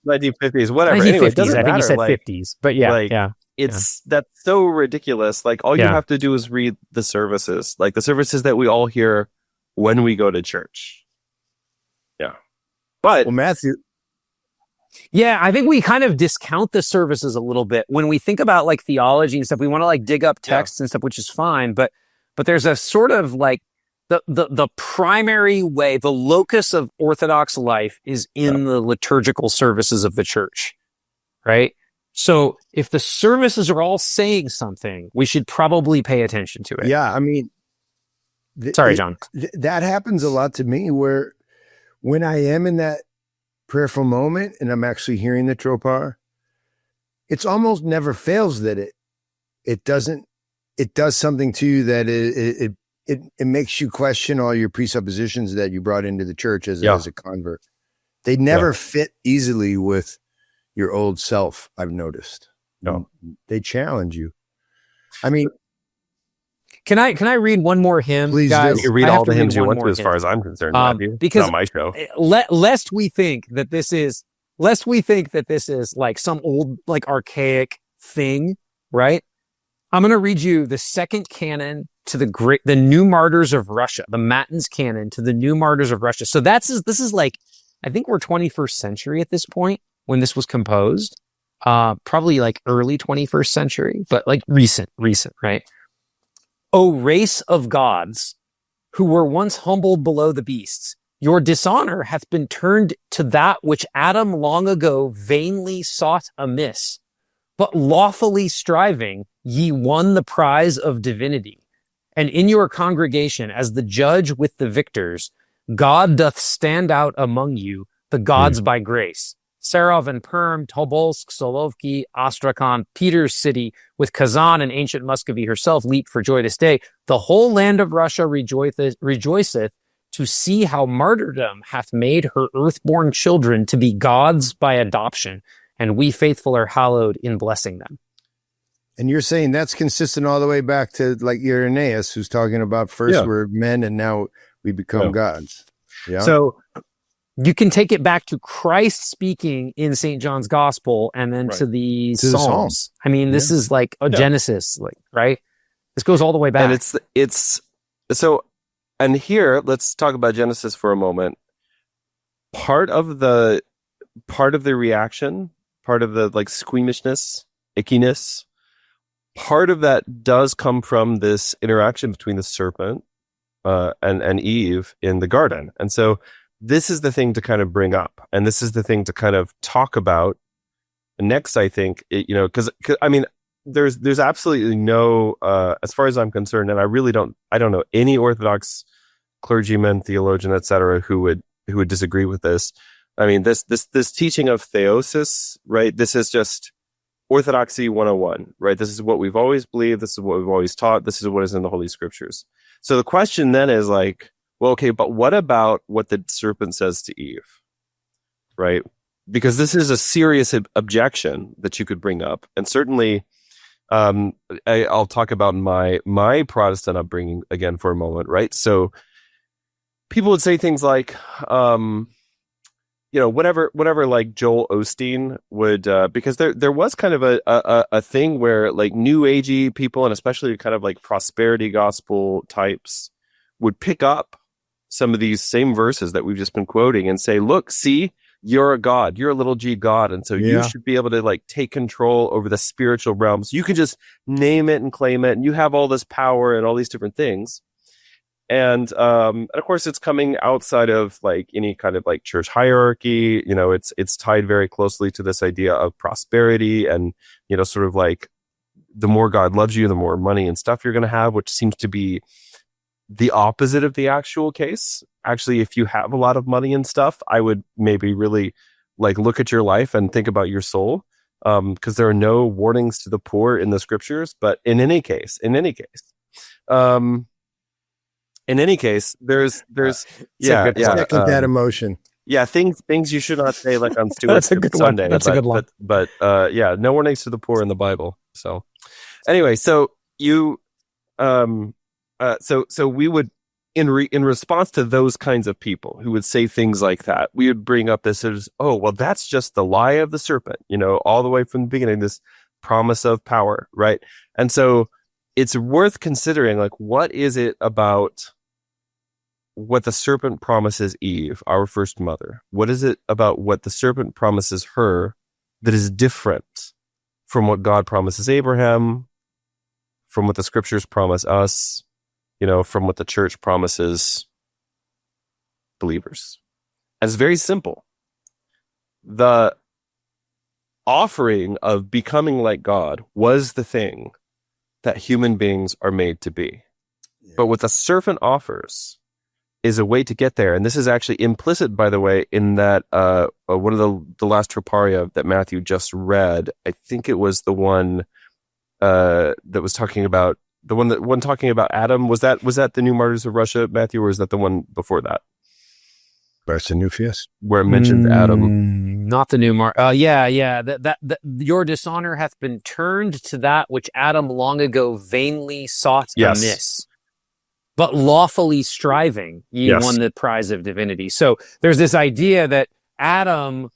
Speaker 2: 1950s, whatever.
Speaker 3: 1950s,
Speaker 2: anyway, it doesn't
Speaker 3: I think
Speaker 2: matter.
Speaker 3: you said
Speaker 2: like,
Speaker 3: 50s, but
Speaker 2: that's so ridiculous. Like, all you have to do is read the services, like the services that we all hear when we go to church. Yeah. But
Speaker 1: Mathew.
Speaker 3: Yeah, I think we kind of discount the services a little bit when we think about like theology and stuff. We want to like dig up texts and stuff, which is fine, but there's a sort of like the primary way, the locus of Orthodox life is in the liturgical services of the church, right? So if the services are all saying something, we should probably pay attention to it.
Speaker 1: Yeah, I mean,
Speaker 3: sorry, John.
Speaker 1: That happens a lot to me, where when I am in that prayerful moment and I'm actually hearing the tropar, it's almost never fails that it does something to you that it makes you question all your presuppositions that you brought into the church as a convert. They never fit easily with your old self, I've noticed.
Speaker 2: No.
Speaker 1: They challenge you. I mean,
Speaker 3: Can I read one more hymn?
Speaker 1: Please
Speaker 3: guys?
Speaker 1: do.
Speaker 2: You read all the hymns you want to, as far as I'm concerned, Matthew.
Speaker 3: Because
Speaker 2: it's not my show.
Speaker 3: Lest we think that this is like some old, like archaic thing, right? I'm going to read you the second canon to the New Martyrs of Russia, the Matins canon to the New Martyrs of Russia. So this is like, I think we're 21st century at this point when this was composed, probably like early 21st century, but like recent, right? O race of gods, who were once humbled below the beasts, your dishonor hath been turned to that which Adam long ago vainly sought amiss. But lawfully striving, ye won the prize of divinity. And in your congregation, as the judge with the victors, God doth stand out among you, the gods by grace. Seraphim, Perm, Tobolsk, Solovki, Astrakhan, Peter's city, with Kazan and ancient Muscovy herself leap for joy this day. The whole land of Russia rejoiceth to see how martyrdom hath made her earthborn children to be gods by adoption, and we faithful are hallowed in blessing them.
Speaker 1: And you're saying that's consistent all the way back to like Irenaeus, who's talking about first we're men and now we become gods. Yeah.
Speaker 2: So
Speaker 3: you can take it back to Christ speaking in St. John's Gospel and then to the Psalms. I mean, this is like a Genesis, like, right? This goes all the way back.
Speaker 2: And it's so, and here, let's talk about Genesis for a moment. Part of the reaction, part of the like squeamishness, ickiness, part of that does come from this interaction between the serpent and Eve in the garden. And so this is the thing to kind of bring up, and this is the thing to kind of talk about next, I think, because I mean, there's absolutely no, as far as I'm concerned, and I don't know any Orthodox clergyman, theologian, etc., who would disagree with this. I mean, this teaching of theosis, right? This is just Orthodoxy 101, right? This is what we've always believed. This is what we've always taught. This is what is in the Holy Scriptures. So the question then is like, well, okay, but what about what the serpent says to Eve, right? Because this is a serious objection that you could bring up. And certainly, I'll talk about my Protestant upbringing again for a moment, right? So people would say things like, whatever like Joel Osteen would, because there was kind of a thing where like new agey people, and especially kind of like prosperity gospel types, would pick up some of these same verses that we've just been quoting and say, look, see, you're a God, you're a little g God. And so you should be able to like take control over the spiritual realms. You can just name it and claim it, and you have all this power and all these different things. And of course, it's coming outside of like any kind of like church hierarchy. It's tied very closely to this idea of prosperity, and sort of like the more God loves you, the more money and stuff you're going to have, which seems to be the opposite of the actual case. Actually, if you have a lot of money and stuff, I would maybe really like look at your life and think about your soul, because there are no warnings to the poor in the Scriptures. But in any case, there's
Speaker 1: second that emotion.
Speaker 2: Yeah, things you should not say like on Stewardship Sunday.
Speaker 3: That's a good one.
Speaker 2: But no warnings to the poor in the Bible. So anyway, so you so we would in response to those kinds of people who would say things like that, we would bring up this as, oh, well, that's just the lie of the serpent, all the way from the beginning, this promise of power, right? And so it's worth considering, like, what is it about what the serpent promises Eve, our first mother? What is it about what the serpent promises her that is different from what God promises Abraham, from what the Scriptures promise us, from what the church promises believers? And it's very simple. The offering of becoming like God was the thing that human beings are made to be. Yeah. But what the serpent offers is a way to get there. And this is actually implicit, by the way, in that one of the last troparia that Mathew just read. I think it was the one that was talking about the one talking about Adam. Was that the New Martyrs of Russia, Mathew, or is that the one before that?
Speaker 1: Barsanuphius,
Speaker 2: where it mentions Adam.
Speaker 3: Not the New that your dishonor hath been turned to that which Adam long ago vainly sought amiss, but lawfully striving, ye won the prize of divinity. So there's this idea that Adam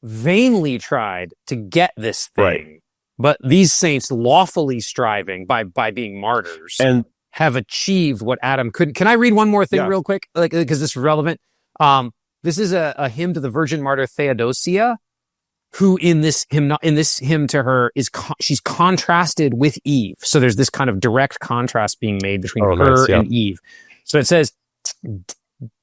Speaker 3: vainly tried to get this thing. Right. But these saints lawfully striving by being martyrs and have achieved what Adam couldn't. Can I read one more thing real quick? Because this is relevant. This is a hymn to the Virgin Martyr Theodosia, who in this hymn to her she's contrasted with Eve. So there's this kind of direct contrast being made between her and Eve. So it says,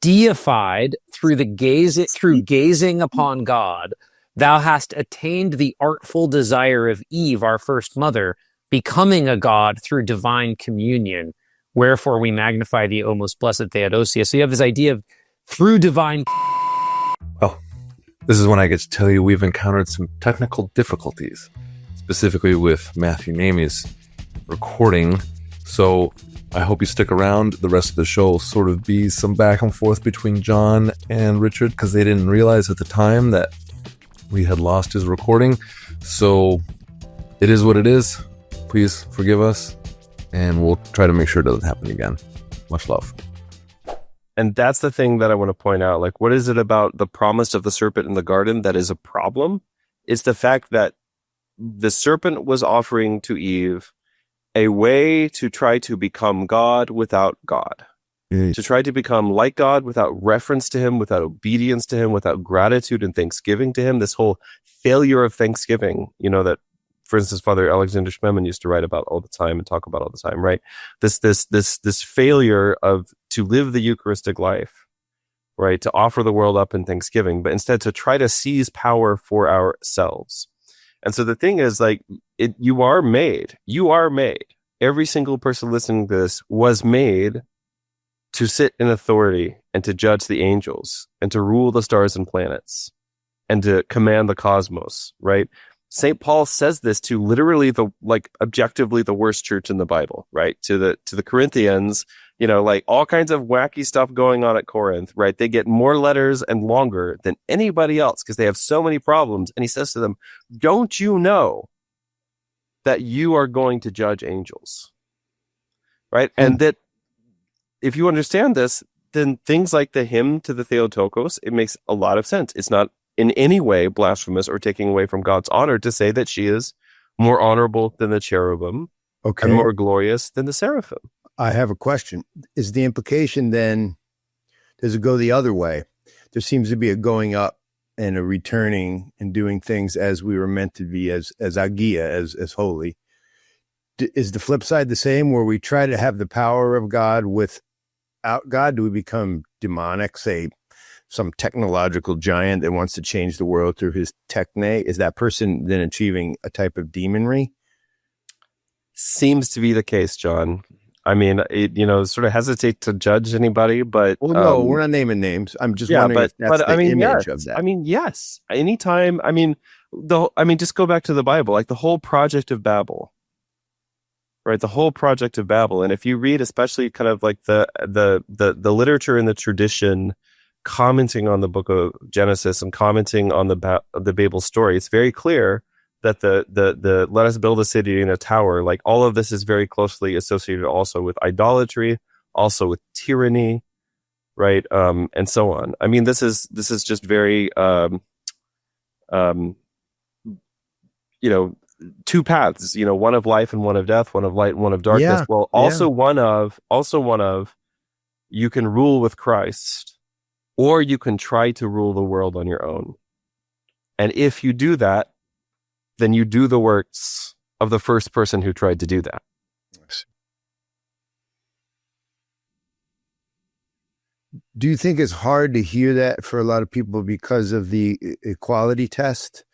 Speaker 3: deified through gazing upon God, thou hast attained the artful desire of Eve, our first mother, becoming a God through divine communion. Wherefore we magnify thee, O most blessed Theodosia. So you have this idea of through divine.
Speaker 4: Well, this is when I get to tell you we've encountered some technical difficulties, specifically with Mathew Namee's recording. So I hope you stick around. The rest of the show will sort of be some back and forth between John and Richard, because they didn't realize at the time that we had lost his recording. So it is what it is. Please forgive us, and we'll try to make sure it doesn't happen again. Much love.
Speaker 2: And that's the thing that I want to point out. Like, what is it about the promise of the serpent in the garden that is a problem? It's the fact that the serpent was offering to Eve a way to try to become God without God, to try to become like God without reference to him, without obedience to him, without gratitude and thanksgiving to him. This whole failure of thanksgiving, that, for instance, Father Alexander Schmemann used to write about all the time and talk about all the time, right? This failure to live the Eucharistic life, right? To offer the world up in thanksgiving, but instead to try to seize power for ourselves. And so the thing is, like, you are made. Every single person listening to this was made to sit in authority and to judge the angels and to rule the stars and planets and to command the cosmos, right? St. Paul says this to literally objectively the worst church in the Bible, right? To the Corinthians, like all kinds of wacky stuff going on at Corinth, right? They get more letters and longer than anybody else because they have so many problems. And he says to them, don't you know that you are going to judge angels, right? And that if you understand this, then things like the hymn to the Theotokos, it makes a lot of sense. It's not in any way blasphemous or taking away from God's honor to say that she is more honorable than the cherubim and more glorious than the seraphim.
Speaker 1: I have a question. Is the implication then, does it go the other way? There seems to be a going up and a returning and doing things as we were meant to be, as agia, as holy. Is the flip side the same, where we try to have the power of God without God? Do we become demonic, say some technological giant that wants to change the world through his techne? Is that person then achieving a type of demonry?
Speaker 2: Seems to be the case, John. I mean, sort of hesitate to judge anybody, but...
Speaker 1: Well, no, we're not naming names. I'm just wondering if that's the image of that.
Speaker 2: I mean, yes. Anytime, just go back to the Bible, like the whole project of Babel, right? The whole project of Babel. And if you read especially kind of like the literature and the tradition commenting on the book of Genesis and commenting on the Babel story, it's very clear that the let us build a city and a tower, like all of this is very closely associated also with idolatry, also with tyranny, right? And so on. I mean, this is just very, two paths, one of life and one of death, one of light and one of darkness.
Speaker 1: Yeah.
Speaker 2: Well, one of, you can rule with Christ, or you can try to rule the world on your own. And if you do that, then you do the works of the first person who tried to do that.
Speaker 1: Do you think it's hard to hear that for a lot of people because of the equality test?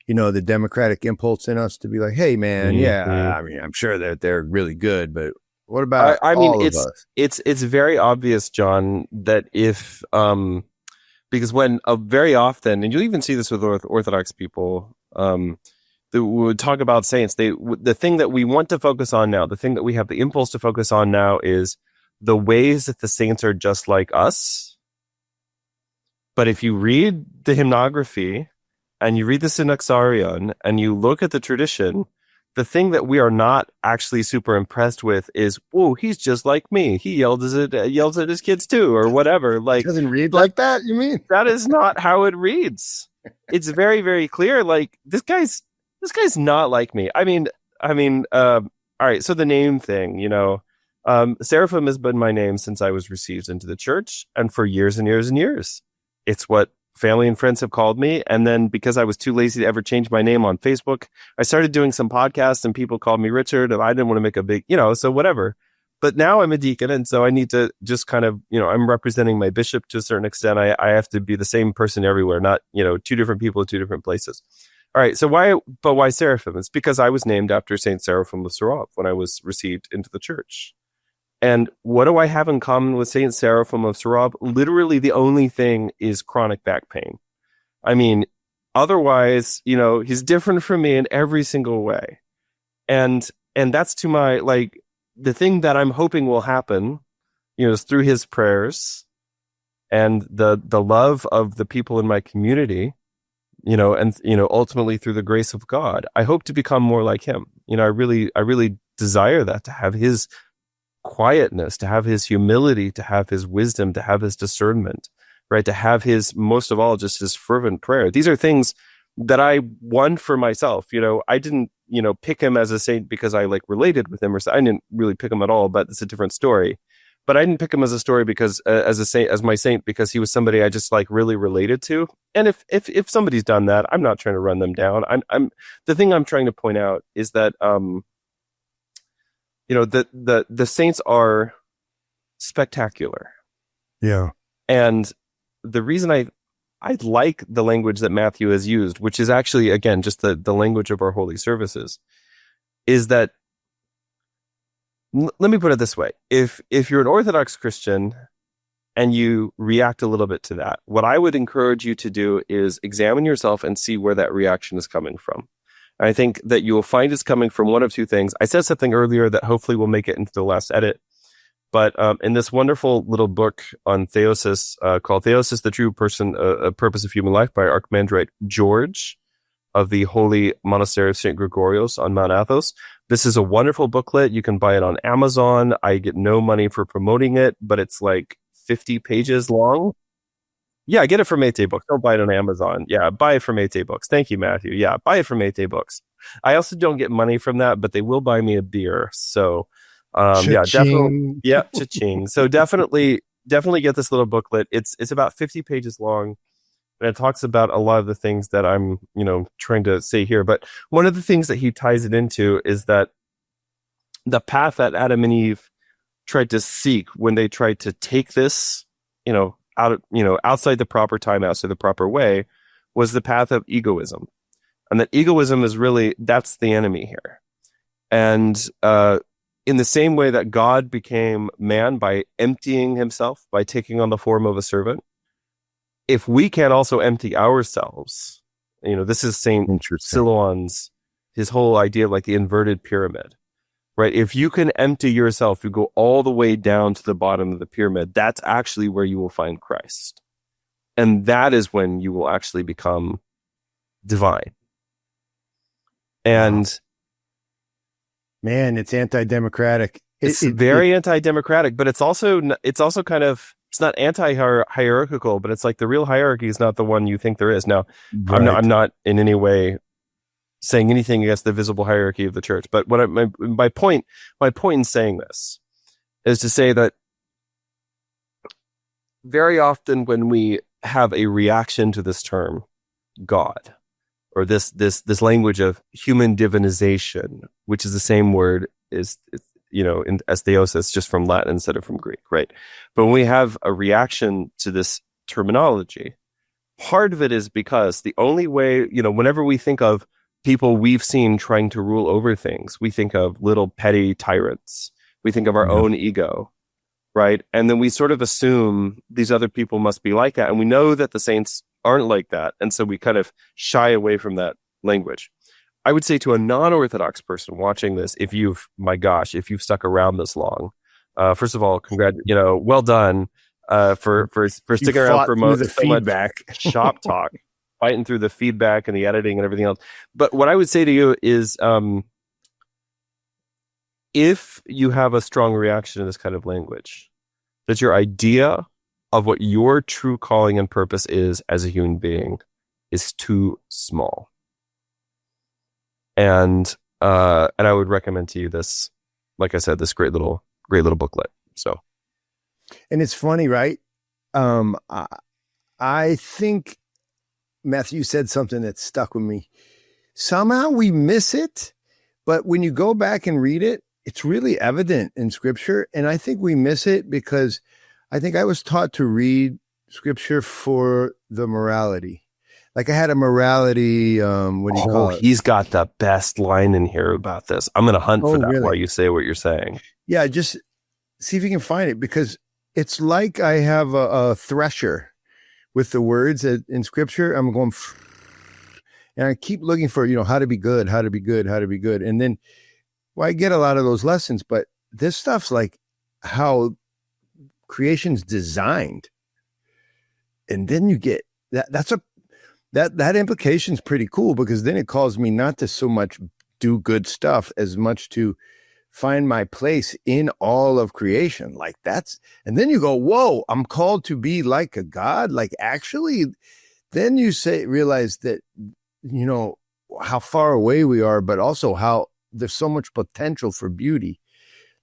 Speaker 1: The democratic impulse in us to be like, hey, man, I mean, I'm sure that they're really good, but what about all of us?
Speaker 2: It's very obvious, John, that if, because when very often, and you'll even see this with Orthodox people, we would talk about saints. The thing that we want to focus on now, the thing that we have the impulse to focus on now is the ways that the saints are just like us. But if you read the hymnography and you read the Synaxarion and you look at the tradition, the thing that we are not actually super impressed with is, whoa, he's just like me. He yells at his kids too, or whatever. Like,
Speaker 1: doesn't read like that, you mean?
Speaker 2: That is not how it reads. It's very, very clear. Like, this guy's not like me. I mean, all right. So the name thing, Seraphim has been my name since I was received into the church, and for years and years and years, it's what family and friends have called me. And then because I was too lazy to ever change my name on Facebook, I started doing some podcasts and people called me Richard, and I didn't want to make a big, so whatever. But now I'm a deacon, and so I need to just kind of, I'm representing my bishop to a certain extent. I have to be the same person everywhere, not, two different people at two different places. All right. So why Seraphim? It's because I was named after Saint Seraphim of Sarov when I was received into the church. And what do I have in common with Saint Seraphim of Sarov? Literally the only thing is chronic back pain. I mean, otherwise, he's different from me in every single way. And that's to my, the thing that I'm hoping will happen, is through his prayers and the love of the people in my community, and ultimately through the grace of God, I hope to become more like him. I really desire that, to have his quietness, to have his humility, to have his wisdom, to have his discernment, right? To have his, most of all, just his fervent prayer. These are things that I won for myself. I didn't, pick him as a saint because I related with him, or I didn't really pick him at all, but it's a different story. But I didn't pick him as a story because as my saint, because he was somebody I just really related to. And if somebody's done that, I'm not trying to run them down. I'm the thing I'm trying to point out is that the saints are spectacular.
Speaker 1: Yeah.
Speaker 2: And the reason I like the language that Mathew has used, which is actually, again, just the language of our holy services, is that, let me put it this way. If you're an Orthodox Christian and you react a little bit to that, what I would encourage you to do is examine yourself and see where that reaction is coming from. And I think that you will find it's coming from one of two things. I said something earlier that hopefully will make it into the last edit. But in this wonderful little book on Theosis called Theosis, the True Person, A Purpose of Human Life by Archimandrite George of the Holy Monastery of St. Gregorios on Mount Athos. This is a wonderful booklet. You can buy it on Amazon. I get no money for promoting it, but it's 50 pages long. Yeah, get it from Mate Books. Don't buy it on Amazon. Yeah, buy it from Mate Books. Thank you, Mathew. Yeah, buy it from Mate Books. I also don't get money from that, but they will buy me a beer. So... yeah, definitely. Yeah, cha-ching. So definitely get this little booklet. It's about 50 pages long, and it talks about a lot of the things that I'm, trying to say here. But one of the things that he ties it into is that the path that Adam and Eve tried to seek when they tried to take this, outside the proper time, outside the proper way, was the path of egoism, and that egoism is really, that's the enemy here, and in the same way that God became man by emptying himself, by taking on the form of a servant, if we can also empty ourselves, this is Saint Silouan's, his whole idea of the inverted pyramid, right? If you can empty yourself, you go all the way down to the bottom of the pyramid, that's actually where you will find Christ. And that is when you will actually become divine. And...
Speaker 1: Man, it's anti-democratic.
Speaker 2: It's very anti-democratic, but it's also kind of, it's not anti-hierarchical, but it's the real hierarchy is not the one you think there is. Now, right. I'm not in any way saying anything against the visible hierarchy of the church, but my point in saying this is to say that very often when we have a reaction to this term, God, or this language of human divinization, which is the same word as theosis, just from Latin instead of from Greek, right? But when we have a reaction to this terminology, part of it is because the only way, whenever we think of people we've seen trying to rule over things, we think of little petty tyrants. We think of our own ego, right? And then we sort of assume these other people must be like that. And we know that the saints aren't like that, and so we kind of shy away from that language. I would say to a non-Orthodox person watching this, if you've stuck around this long, first of all, well done for sticking around for most of the feedback, shop talk, fighting through the feedback and the editing and everything else. But what I would say to you is, if you have a strong reaction to this kind of language, that your idea of what your true calling and purpose is as a human being is too small. And I would recommend to you this, like I said, this great little booklet. So,
Speaker 1: and it's funny, right? I think Mathew said something that stuck with me. Somehow we miss it, but when you go back and read it, it's really evident in Scripture. And I think we miss it because I think I was taught to read Scripture for the morality. I had a morality, what do you call it?
Speaker 2: He's got the best line in here about this. I'm going to hunt for that
Speaker 1: really?
Speaker 2: while you say what you're saying.
Speaker 1: Yeah, just see if you can find it, because it's like I have a thresher with the words in Scripture. I'm going, and I keep looking for, how to be good, how to be good, how to be good. And then, I get a lot of those lessons, but this stuff's how creation's designed, and then you get that implication's pretty cool, because then it calls me not to so much do good stuff as much to find my place in all of creation. Like and then you go, whoa, I'm called to be like a God. Like actually, then you realize that, how far away we are, but also how there's so much potential for beauty.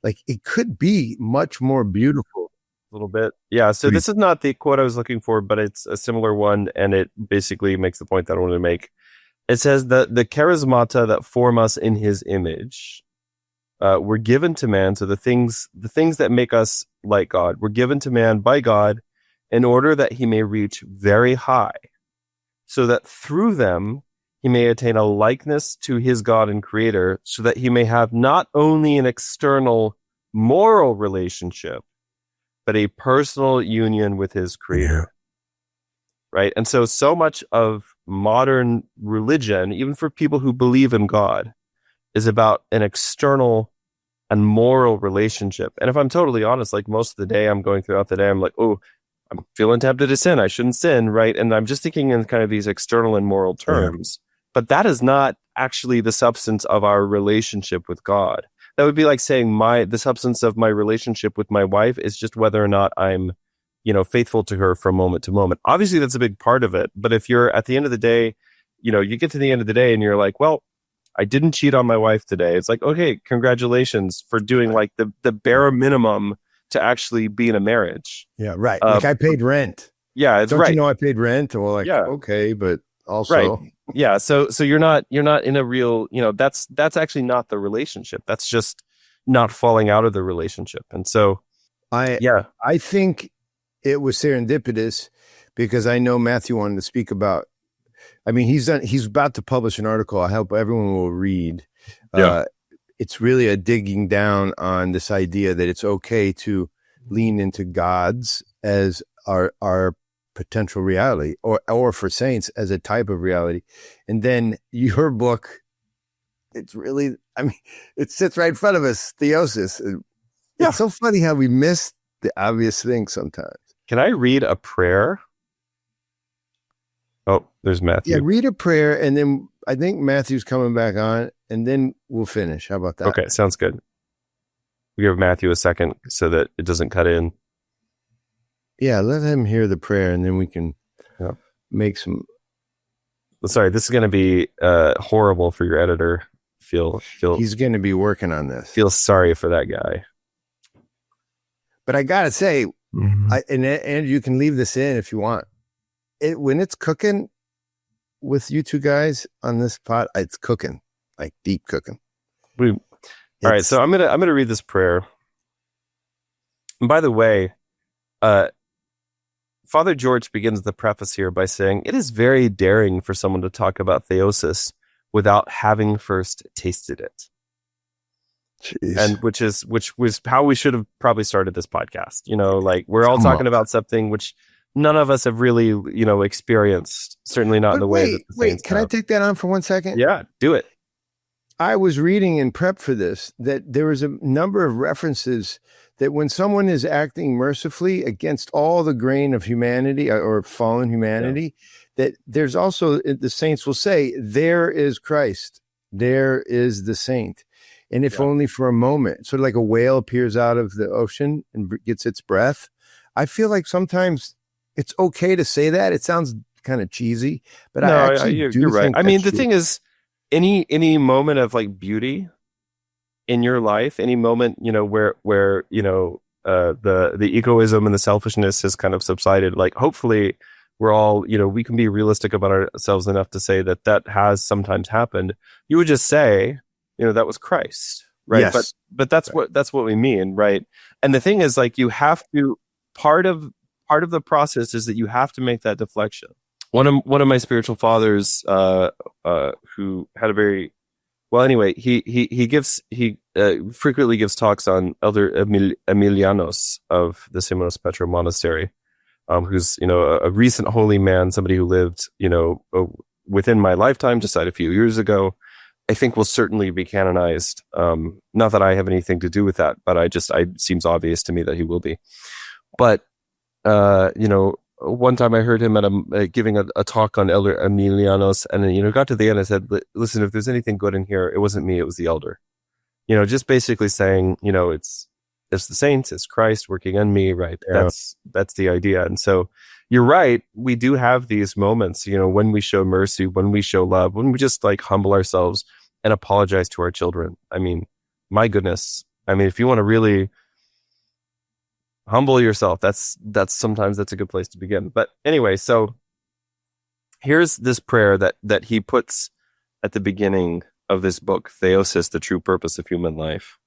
Speaker 1: Like it could be much more beautiful.
Speaker 2: A little bit. Yeah. So this is not the quote I was looking for, but it's a similar one. And it basically makes the point that I wanted to make. It says that the charismata that form us in his image were given to man. So the things that make us like God were given to man by God in order that he may reach very high, so that through them he may attain a likeness to his God and creator, so that he may have not only an external moral relationship, but a personal union with his creator. Yeah. Right? And so much of modern religion, even for people who believe in God, is about an external and moral relationship. And if I'm totally honest, like most of the day I'm going throughout the day, I'm like, oh, I'm feeling tempted to sin. I shouldn't sin, right? And I'm just thinking in kind of these external and moral terms. Yeah. But that is not actually the substance of our relationship with God. That would be like saying the substance of my relationship with my wife is just whether or not I'm, faithful to her from moment to moment. Obviously, that's a big part of it. But if you're at the end of the day, you get to the end of the day and you're like, well, I didn't cheat on my wife today. It's like, okay, congratulations for doing like the bare minimum to actually be in a marriage.
Speaker 1: Yeah, right. Like I paid rent.
Speaker 2: Yeah, it's
Speaker 1: Don't
Speaker 2: right.
Speaker 1: you know I paid rent? Well, like, yeah. Okay, but also,
Speaker 2: right. Yeah. So you're not in a real, that's actually not the relationship. That's just not falling out of the relationship. And so,
Speaker 1: I think it was serendipitous because I know Mathew wanted to speak about. I mean, he's about to publish an article. I hope everyone will read. Yeah. It's really a digging down on this idea that it's okay to lean into gods as our potential reality, or for saints as a type of reality. And then your book, it's really, I mean, it sits right in front of us, Theosis. Yeah. It's so funny how we miss the obvious thing sometimes.
Speaker 2: Can I read a prayer? Oh, there's Mathew.
Speaker 1: Yeah, read a prayer, and then I think Mathew's coming back on, and then we'll finish. How about that?
Speaker 2: Okay, sounds good. We give Mathew a second so that it doesn't cut in.
Speaker 1: Yeah, let him hear the prayer, and then we can make some.
Speaker 2: Sorry, this is going to be horrible for your editor.
Speaker 1: He's going to be working on this.
Speaker 2: Feel sorry for that guy.
Speaker 1: But I gotta say, and you can leave this in if you want. When it's cooking with you two guys on this pot, it's cooking, like deep cooking.
Speaker 2: All right, so I'm gonna read this prayer. And by the way, Father George begins the preface here by saying, it is very daring for someone to talk about theosis without having first tasted it.
Speaker 1: Jeez.
Speaker 2: And which was how we should have probably started this podcast. Like we're all talking about something which none of us have really, experienced. Certainly not in the way that the saints
Speaker 1: can
Speaker 2: have.
Speaker 1: I take that on for 1 second?
Speaker 2: Yeah, do it.
Speaker 1: I was reading in prep for this that there was a number of references that when someone is acting mercifully against all the grain of humanity or fallen humanity, that there's also, the saints will say, there is Christ, there is the saint. And if only for a moment, sort of like a whale appears out of the ocean and gets its breath. I feel like sometimes it's okay to say that. It sounds kind of cheesy, but
Speaker 2: you're right. I mean, the thing is, any moment of like beauty in your life, any moment, where the egoism and the selfishness has kind of subsided, like hopefully we're all, we can be realistic about ourselves enough to say that has sometimes happened. You would just say, that was Christ, right?
Speaker 1: Yes.
Speaker 2: But that's what we mean, right? And the thing is, like, you have to, part of the process is that you have to make that deflection. One of my spiritual fathers, who had a very, well, anyway, he frequently gives talks on Elder Emilianos of the Simonos Petra Monastery, who's, a recent holy man, somebody who lived, within my lifetime, just died a few years ago. I think will certainly be canonized. Not that I have anything to do with that, but it seems obvious to me that he will be. But, one time I heard him at giving a talk on Elder Emilianos, and got to the end, I said, listen, if there's anything good in here, it wasn't me, it was the elder. just basically saying, it's the saints, it's Christ working in me, right?
Speaker 1: Yeah.
Speaker 2: That's the idea. And so you're right. We do have these moments, when we show mercy, when we show love, when we just like humble ourselves and apologize to our children. I mean, my goodness. I mean, if you want to really humble yourself, that's sometimes that's a good place to begin. But anyway, so here's this prayer that he puts at the beginning of this book, Theosis, the True Purpose of Human Life.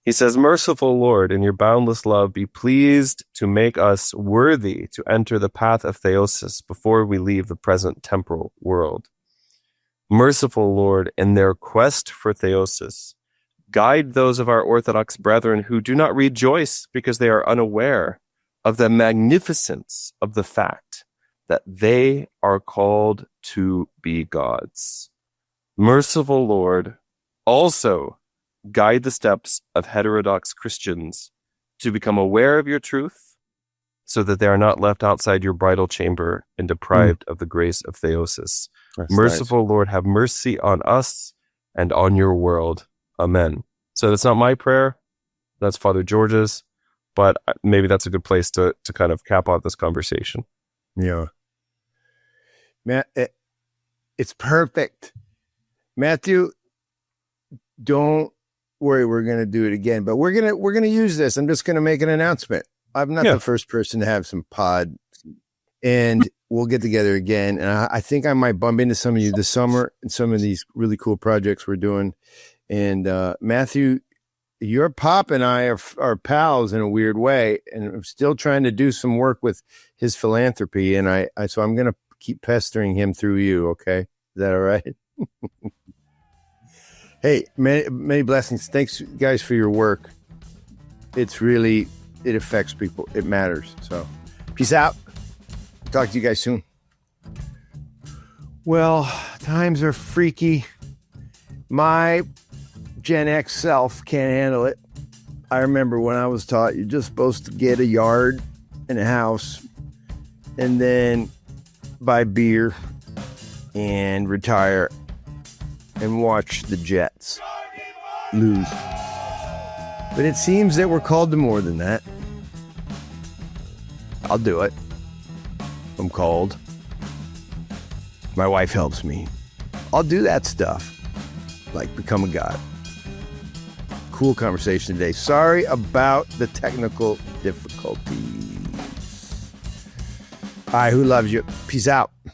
Speaker 2: He says, "Merciful Lord, in your boundless love, be pleased to make us worthy to enter the path of Theosis before we leave the present temporal world. Merciful Lord, in their quest for Theosis, guide those of our Orthodox brethren who do not rejoice because they are unaware of the magnificence of the fact that they are called to be gods. Merciful Lord, also guide the steps of heterodox Christians to become aware of your truth so that they are not left outside your bridal chamber and deprived of the grace of Theosis.
Speaker 1: That's
Speaker 2: Merciful Lord, have mercy on us and on your world. Amen." So that's not my prayer. That's Father George's, but maybe that's a good place to kind of cap off this conversation.
Speaker 1: Yeah. Matt, it's perfect. Mathew, don't worry, we're going to do it again, but we're going to use this. I'm just going to make an announcement. I'm not the first person to have some pod, and we'll get together again. And I think I might bump into some of you this summer and some of these really cool projects we're doing. And Mathew, your pop and I are pals in a weird way, and I'm still trying to do some work with his philanthropy. And so I'm going to keep pestering him through you. Okay. Is that all right? Hey, many blessings. Thanks, guys, for your work. It affects people. It matters. So peace out. Talk to you guys soon. Well, times are freaky. My Gen X self can't handle it. I remember when I was taught you're just supposed to get a yard and a house and then buy beer and retire and watch the Jets lose. But it seems that we're called to more than that. I'll do it. I'm called. My wife helps me. I'll do that stuff. Like become a god. Cool conversation today. Sorry about the technical difficulties. All right, who loves you? Peace out.